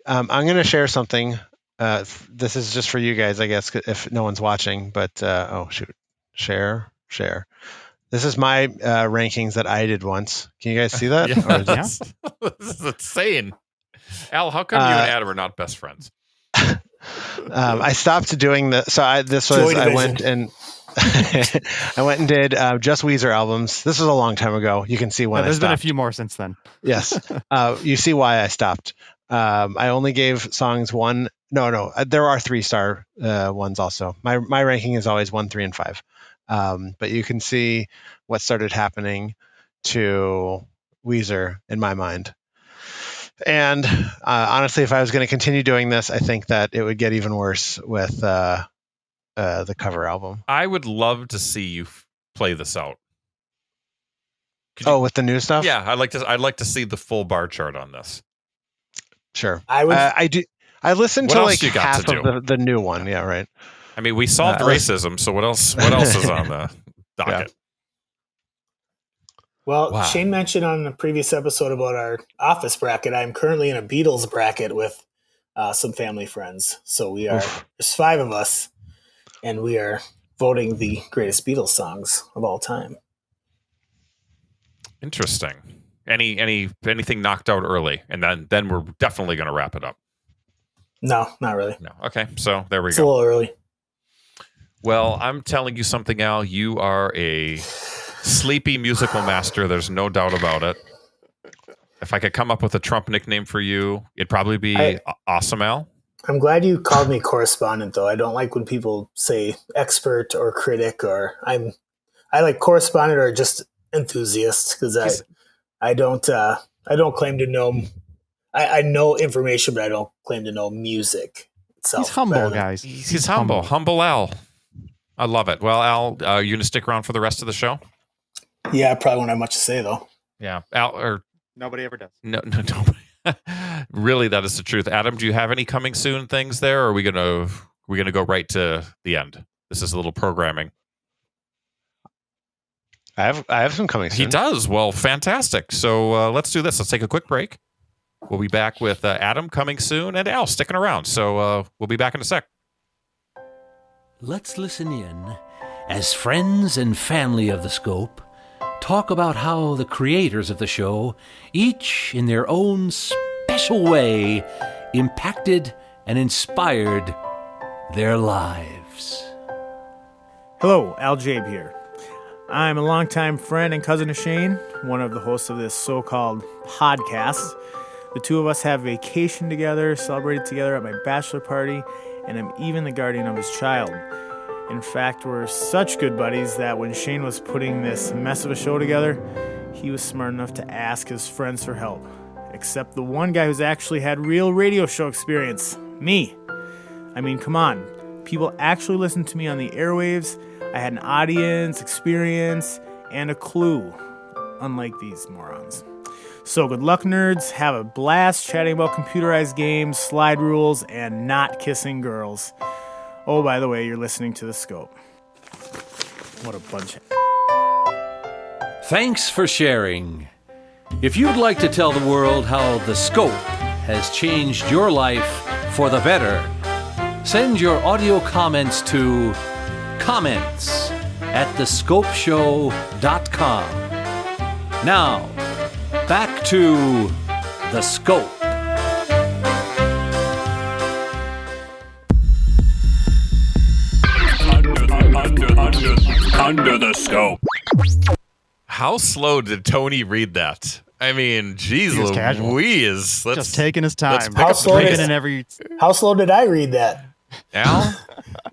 I'm going to share something. This is just for you guys, I guess, if no one's watching. But oh shoot, share. This is my rankings that I did once. Can you guys see that? Or is it- This is insane. Al, how come you and Adam are not best friends? I stopped doing the. So I went and I went and did just Weezer albums. This was a long time ago. You can see when There's I been a stopped. few more since then. Yes. You see why I stopped. I only gave songs one. No. There are 3-star ones also. My ranking is always 1, 3, and 5. But you can see what started happening to Weezer in my mind. And honestly, if I was going to continue doing this, I think that it would get even worse with the cover album. I would love to see you play this out. Could you- With the new stuff? yeah, I'd like to see the full bar chart on this. Sure. I would. I do. I listened What to else like you got half to of the new one. Yeah, right. I mean, we solved racism, so what else is on the docket? Well, Wow. Shane mentioned on the previous episode about our office bracket. I'm currently in a Beatles bracket with some family friends. So we are. There's 5 of us, and we are voting the greatest Beatles songs of all time. Interesting. Anything knocked out early, and then we're definitely going to wrap it up. No, not really. No. Okay, so there we It's a go. little early. Well, I'm telling you something, Al. You are a sleepy musical master. There's no doubt about it. If I could come up with a Trump nickname for you, it'd probably be Awesome Al. I'm glad you called me correspondent, though. I don't like when people say expert or critic, or I like correspondent or just enthusiast, because I don't claim to know. I know information, but I don't claim to know music itself. He's humble, guys. He's humble. Humble Al. I love it. Well, Al, are you going to stick around for the rest of the show? Yeah, I probably won't have much to say, though. Yeah. Al, or Nobody ever does. no. Really, that is the truth. Adam, do you have any coming soon things there, or are we gonna go right to the end? This is a little programming. I have some coming soon. He does. Well, fantastic. So let's do this. Let's take a quick break. We'll be back with Adam coming soon and Al sticking around. So we'll be back in a sec. Let's listen in as friends and family of the Scope talk about how the creators of the show, each in their own special way, impacted and inspired their lives. Hello, Al Jabe here. I'm a longtime friend and cousin of Shane, one of the hosts of this so-called podcast. The two of us have vacationed together, celebrated together at my bachelor party, and I'm even the guardian of his child. In fact, we're such good buddies that when Shane was putting this mess of a show together, he was smart enough to ask his friends for help. Except the one guy who's actually had real radio show experience, me. I mean, come on. People actually listened to me on the airwaves. I had an audience, experience, and a clue, unlike these morons. So good luck, nerds. Have a blast chatting about computerized games, slide rules, and not kissing girls. Oh, by the way, you're listening to The Scope. What a bunch of... Thanks for sharing. If you'd like to tell the world how the scope has changed your life for the better, send your audio comments to comments@thescopeshow.com. Now, back to The Scope. Under the scope. How slow did Tony read that? I mean, geez was casual. Louise. Just taking his time. let's pick How up slow the is pace. in every. How slow did I read that? Al?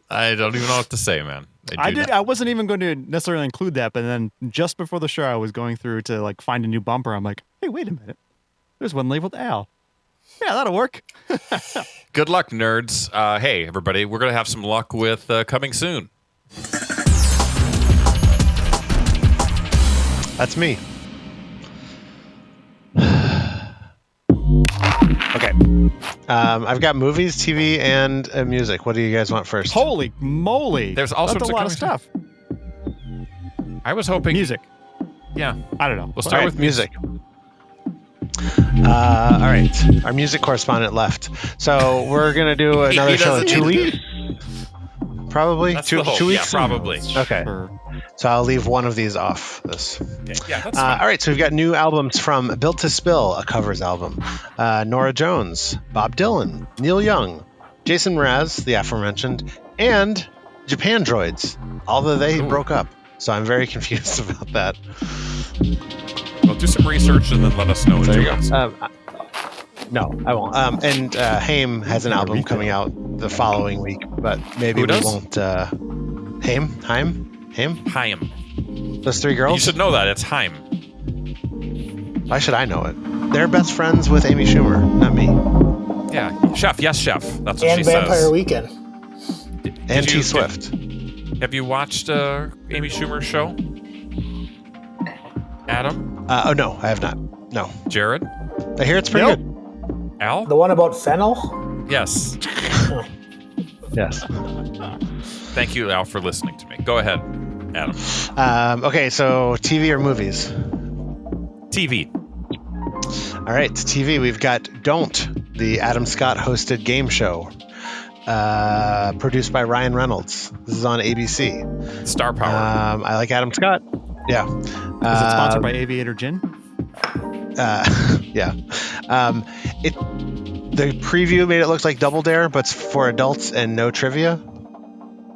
I don't even know what to say, man. I wasn't even going to necessarily include that, but then just before the show, I was going through to like find a new bumper. I'm like, hey, wait a minute. There's one labeled Al. Yeah, that'll work. Good luck, nerds. Hey, everybody, we're going to have some luck with Coming Soon. That's me. Okay. I've got movies, TV, and music. What do you guys want first? Holy moly! There's all That's sorts a of lot of coming stuff. I was hoping... Music. Yeah. I don't know. We'll start with music. All right. Our music correspondent left. So we're going to do another show in 2 weeks. Probably. That's two the hope. weeks? Yeah, probably. Okay. Sure. So I'll leave one of these off this. Okay. Yeah, that's All fine. right, so we've got new albums from Built to Spill, a covers album, Norah Jones, Bob Dylan, Neil Young, Jason Mraz, the aforementioned, and Japan Droids, although they broke up. So I'm very confused about that. Well, do some research and then let us know. in There 2 you weeks. go. No, I won't. And Haim has an album coming out the following week, but maybe Who does? we won't. Haim? Chaim. Those three girls? You should know that. It's Chaim. Why should I know it? They're best friends with Amy Schumer, not me. Yeah. Chef. Yes, chef. That's what And she Vampire says. Weekend. And you- T Swift. Have you watched Amy Schumer's show? Adam? Oh, no, I have not. No. Jared? I hear it's pretty Nope. good. Al? The one about fennel? Yes. Yes. Thank you, Al, for listening to me. Go ahead, Adam. Okay, so TV or movies? TV. All right, TV. We've got Don't, the Adam Scott hosted game show, produced by Ryan Reynolds. This is on ABC. Star Power. I like Adam Scott. Yeah. Is it sponsored by Aviator Gin? Yeah. The preview made it look like Double Dare, but it's for adults and no trivia.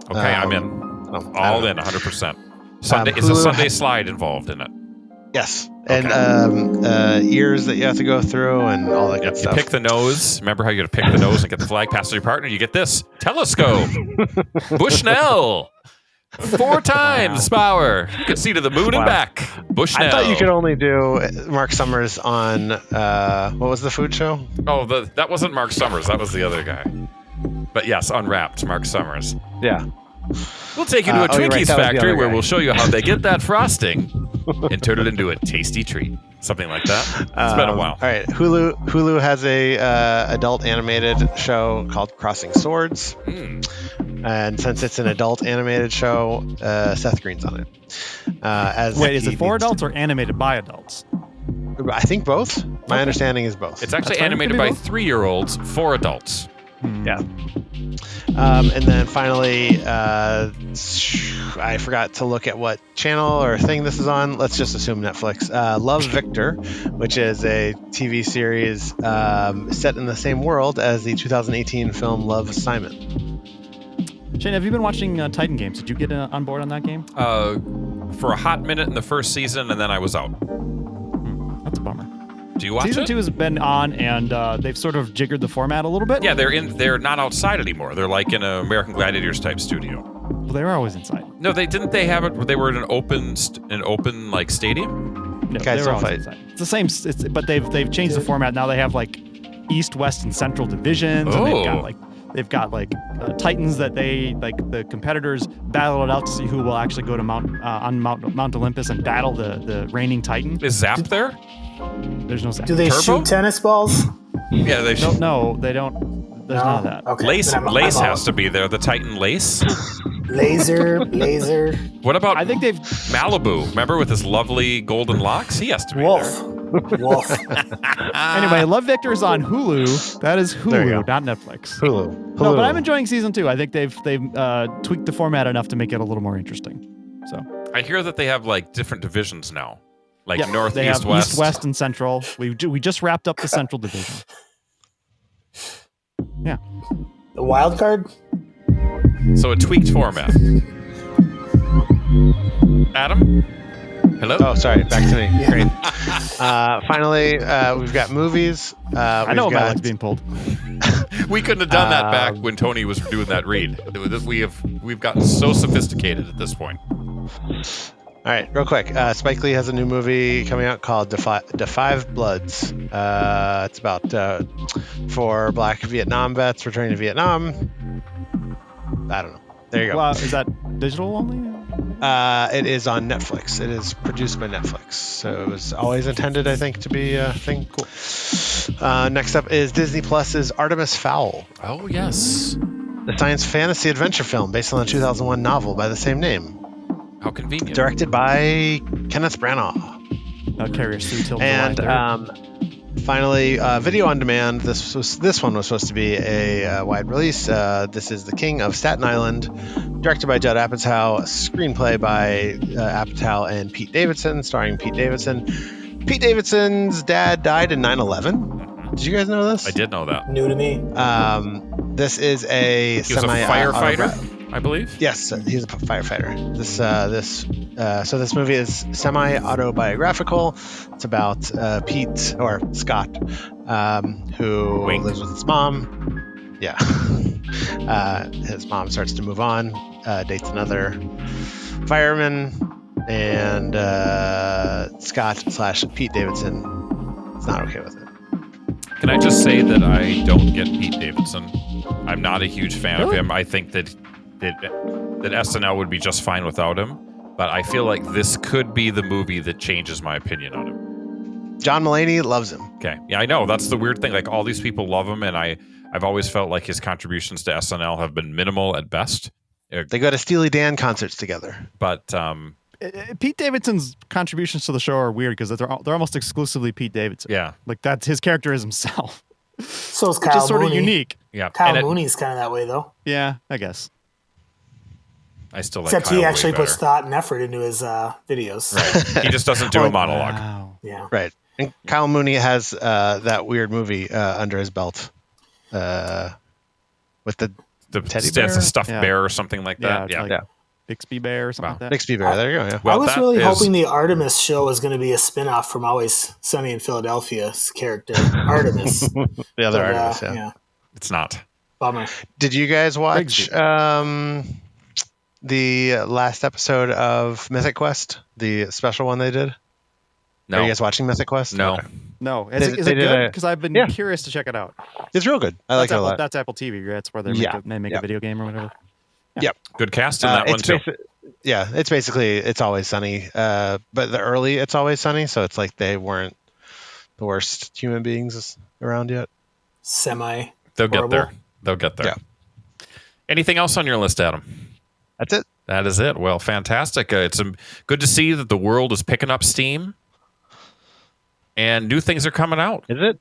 Okay, I'm in. All in, 100%. Sunday is a Hulu Sunday slide involved in it. Yes, and ears that you have to go through and all that good You stuff. pick the nose. Remember how you got to pick the nose and get the flag past your partner? You get this telescope. Bushnell. 4 times power. You can see to the moon and back. Bushnell. I thought you could only do Mark Summers on what was the food show? Oh, that wasn't Mark Summers. That was the other guy. But yes, Unwrapped, Mark Summers. Yeah. We'll take you to a you're right, Twinkies that was the factory other where guy. we'll show you how they get that frosting and turn it into a tasty treat. Something like that. It's been a while. All right, Hulu has a adult animated show called Crossing Swords, and since it's an adult animated show, Seth Green's on it. Wait, is it for adults or animated by adults? I think both. My understanding is both. It's actually That's fine. animated Could be by both. 3-year-olds for adults. Yeah. And then finally, I forgot to look at what channel or thing this is on. Let's just assume Netflix. Love Victor, which is a TV series set in the same world as the 2018 film Love, Simon. Shane, have you been watching Titan games? Did you get on board on that game? For a hot minute in the first season, and then I was out. That's a bummer. Do you watch Season it? 2 has been on, and they've sort of jiggered the format a little bit. Yeah, they're not outside anymore. They're like in an American Gladiators type studio. Well, they were always inside. No, they have it. They were in an open like stadium. No, Guys they were don't always fight. inside. It's the same, but they've changed the format. Now they have like East, West, and Central divisions, and they've got like Titans that they like the competitors battle it out to see who will actually go to Mount Olympus and battle the reigning Titan. Is Zap there? There's no Zap. Do they Turbo? shoot tennis balls? Yeah, they should. No, they don't. There's none of that. Okay. Lace then I'm has out. to be there. The Titan Lace. Laser. What about I think they've Malibu? Remember with his lovely golden locks? He has to be Wolf. there. Wolf. Anyway, Love Victor is on Hulu. That is There you Hulu, not Netflix. Hulu. No, but I'm enjoying season 2. I think they've tweaked the format enough to make it a little more interesting. So I hear that they have like different divisions now, like yeah, north, they east, have west. East, West, and Central. We just wrapped up the Central Division. Yeah. The wild card? So a tweaked format. Adam? Hello? Oh, sorry. Back to me. Great. Finally, we've got movies. I know my leg's being pulled. We couldn't have done that back when Tony was doing that read. We've gotten so sophisticated at this point. All right, real quick. Spike Lee has a new movie coming out called The Five Bloods. It's about 4 black Vietnam vets returning to Vietnam. I don't know. There you go. Well, is that digital only? It is on Netflix. It is produced by Netflix. So it was always intended, I think, to be a thing. Cool. Next up is Disney Plus's Artemis Fowl, Oh, yes. the science fantasy adventure film based on the 2001 novel by the same name. How convenient. Directed by Kenneth Branagh. I'll carry us through till And July 3rd. finally, video on demand. This one was supposed to be a wide release. This is The King of Staten Island, directed by Judd Apatow, screenplay by Apatow and Pete Davidson, starring Pete Davidson. Pete Davidson's dad died in 9/11. Did you guys know this? I did know that. New to me. This is a He was a firefighter, I believe. Yes, he's a firefighter. So this movie is semi-autobiographical. It's about Pete, or Scott, who Wink. lives with his mom. Yeah. His mom starts to move on, dates another fireman, and Scott/Pete Davidson is not okay with it. Can I just say that I don't get Pete Davidson? I'm not a huge fan of Really? him. I think that SNL would be just fine without him. But I feel like this could be the movie that changes my opinion on him. John Mulaney loves him. Okay. Yeah, I know. That's the weird thing. Like, all these people love him, and I've always felt like his contributions to SNL have been minimal at best. They go to Steely Dan concerts together. But Pete Davidson's contributions to the show are weird because they're almost exclusively Pete Davidson. yeah. Like that's his character is himself, So is which Kyle is sort Mooney. of unique. Yeah. Kyle And Mooney's kind of that way, though. Yeah, I guess. I still like Except Kyle he way actually puts better. thought and effort into his videos. Right. He just doesn't do a monologue. Wow. Yeah. Right. And Kyle Mooney has that weird movie under his belt with the teddy bear? It's a stuffed Yeah. bear or something like that. it's Yeah. like Bixby Bear or something Wow. like that. Bixby Bear. There you go. Yeah. Well, I was that really is- hoping the Artemis show was going to be a spin-off from Always Sunny in Philadelphia's character, Artemis. The other But, Artemis. Yeah. It's not. Bummer. Did you guys watch Bigsby. the last episode of Mythic Quest, the special one they did? No. Are you guys watching Mythic Quest? No. Okay. No, They- is they it did good? a- Because I've been Yeah. curious to check it out. It's real good. I like it a lot. That's Apple TV, right? That's where they Yeah. make a video game or whatever. Good cast in that one, too. It's basically It's Always Sunny, but the early It's Always Sunny, so it's like they weren't the worst human beings around yet. Semi. They'll get horrible. there. They'll get there. Yeah. Anything else on your list, Adam? That's it. That is it. Well, fantastic. It's good to see that the world is picking up steam and new things are coming out. Is it?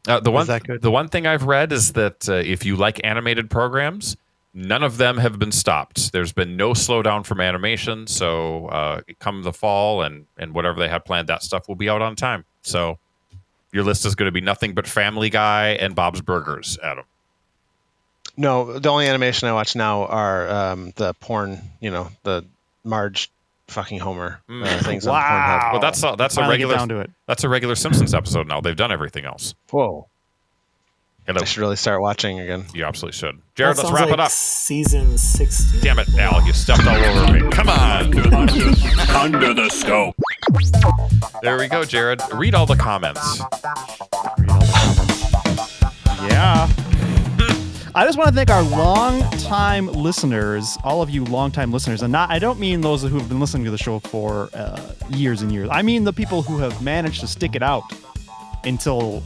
The that good? one thing I've read is that if you like animated programs, none of them have been stopped. There's been no slowdown from animation. So come the fall and whatever they have planned, that stuff will be out on time. So your list is going to be nothing but Family Guy and Bob's Burgers, Adam. No, the only animation I watch now are the porn, the Marge fucking Homer things on Pornhub. Well, that's a Finally get regular down to it. That's a regular Simpsons episode now. They've done everything else. Whoa. Hello. I should really start watching again. You absolutely should. Jared, That let's sounds wrap like it up. Season 16. Damn it, Al. You stepped all over me. Come on. Under the scope. There we go, Jared. Read all the comments. Yeah. I just want to thank our long-time listeners, all of you long-time listeners, and I don't mean those who have been listening to the show for years and years. I mean the people who have managed to stick it out until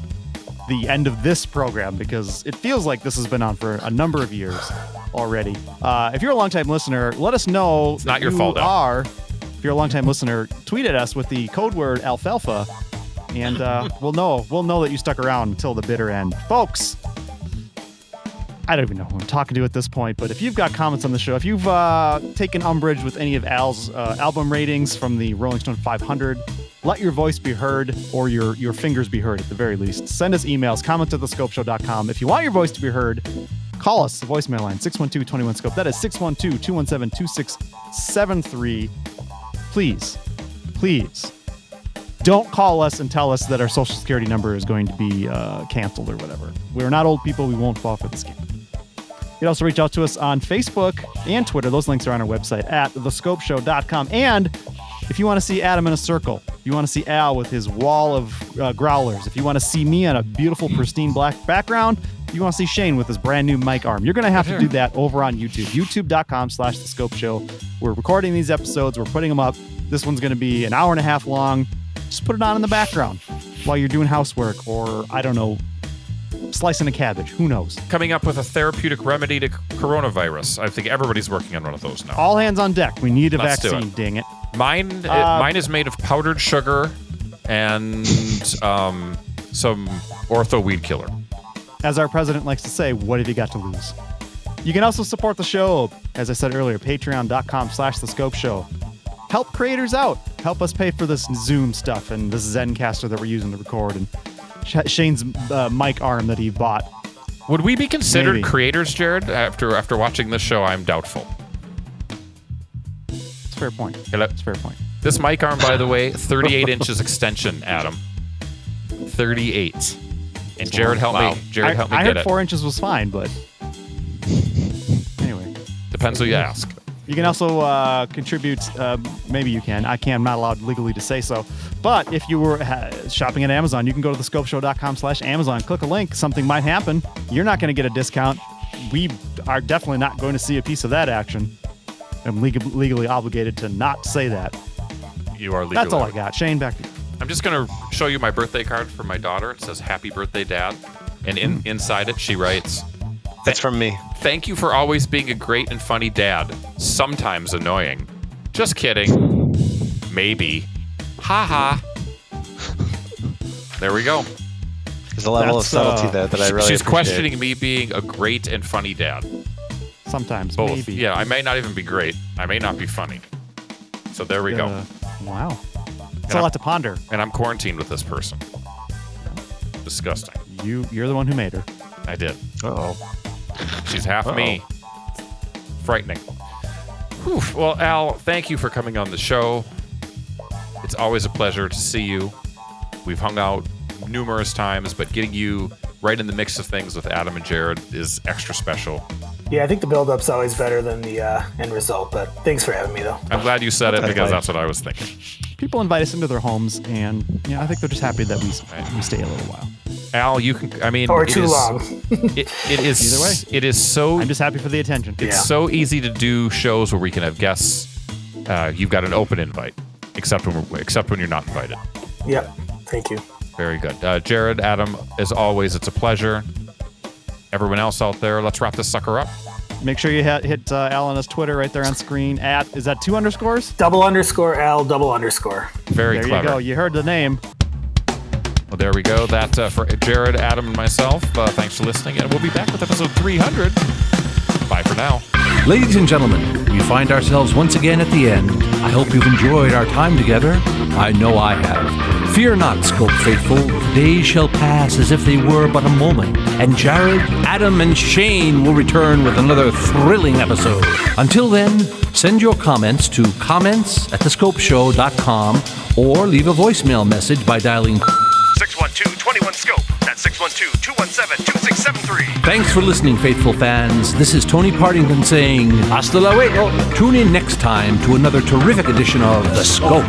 the end of this program, because it feels like this has been on for a number of years already. If you're a long-time listener, let us know. It's not your who fault, you Al. are. If you're a long-time listener, tweet at us with the code word alfalfa. and we'll know that you stuck around until the bitter end. Folks, I don't even know who I'm talking to at this point, but if you've got comments on the show, if you've taken umbrage with any of Al's album ratings from the Rolling Stone 500, let your voice be heard, or your fingers be heard at the very least. Send us emails, comments@thescopeshow.com. If you want your voice to be heard, call us, the voicemail line, 612-21-SCOPE. That is 612-217-2673. Please, don't call us and tell us that our social security number is going to be canceled or whatever. We're not old people. We won't fall for the scam. You can also reach out to us on Facebook and Twitter. Those links are on our website at thescopeshow.com. And if you want to see Adam in a circle, if you want to see Al with his wall of growlers, if you want to see me on a beautiful, pristine black background, if you want to see Shane with his brand new mic arm, you're going to have to do that over on YouTube, youtube.com/thescopeshow. We're recording these episodes. We're putting them up. This one's going to be an hour and a half long. Just put it on in the background while you're doing housework or, I don't know, slicing a cabbage. Who knows? Coming up with a therapeutic remedy to coronavirus. I think everybody's working on one of those now. All hands on deck. We need a Let's do vaccine, it. dang it. Mine is made of powdered sugar and some ortho weed killer. As our president likes to say, what have you got to lose? You can also support the show, as I said earlier, patreon.com/thescopeshow. Help creators out. Help us pay for this Zoom stuff and this Zencaster that we're using to record and Shane's mic arm that he bought. Would we be considered Maybe. creators, Jared? After watching this show, I'm doubtful. It's a fair point. Hello? It's a fair point. This mic arm, by the way, 38 inches extension, Adam. 38. And Jared helped me. Jared helped me I get heard it. 4 inches was fine, but anyway. Depends who you ask. You can also contribute. Maybe you can. I can't. I'm not allowed legally to say so. But if you were shopping at Amazon, you can go to thescopeshow.com/Amazon. Click a link. Something might happen. You're not going to get a discount. We are definitely not going to see a piece of that action. I'm legally obligated to not say that. You are legally. That's all I got. Shane, back to you. I'm just going to show you my birthday card for my daughter. It says, "Happy birthday, Dad." And inside it, she writes, That's from me. "Thank you for always being a great and funny dad. Sometimes annoying. Just kidding. Maybe. Ha ha." There we go. There's a level of That's, subtlety there that I really She's appreciate. questioning me being a great and funny dad. Sometimes, Both. maybe. Yeah, I may not even be great. I may not be funny. So there we go. Wow. It's And a lot to ponder. And I'm quarantined with this person. Disgusting. You're the one who made her. I did. Uh-oh. She's half me. Frightening. Whew. Well, Al, thank you for coming on the show. It's always a pleasure to see you. We've hung out numerous times, but getting you right in the mix of things with Adam and Jared is extra special. Yeah, I think the build-up's always better than the end result, but thanks for having me, though. I'm glad you said it because fine. that's what I was thinking. People invite us into their homes, and I think they're just happy that we stay a little while. Al, you can. I mean, Or it too is- long. It is Either way. It is so. I'm just happy for the attention. It's Yeah. so easy to do shows where we can have guests. You've got an open invite, except when you're not invited. Yep. Thank you. Very good, Jared, Adam. As always, it's a pleasure. Everyone else out there, let's wrap this sucker up. Make sure you hit Al on his Twitter right there on screen. Is that 2 underscores? _L _. Very There clever. you go. You heard the name. Well, there we go. That for Jared, Adam, and myself. Thanks for listening, and we'll be back with episode 300. Bye for now. Ladies and gentlemen, we find ourselves once again at the end. I hope you've enjoyed our time together. I know I have. Fear not, Scope faithful. Days shall pass as if they were but a moment, and Jared, Adam, and Shane will return with another thrilling episode. Until then, send your comments to comments@thescopeshow.com or leave a voicemail message by dialing 612-21-SCOPE. That's 612-217-2673. Thanks for listening, faithful fans. This is Tony Partington saying, hasta luego. Tune in next time to another terrific edition of The Scope.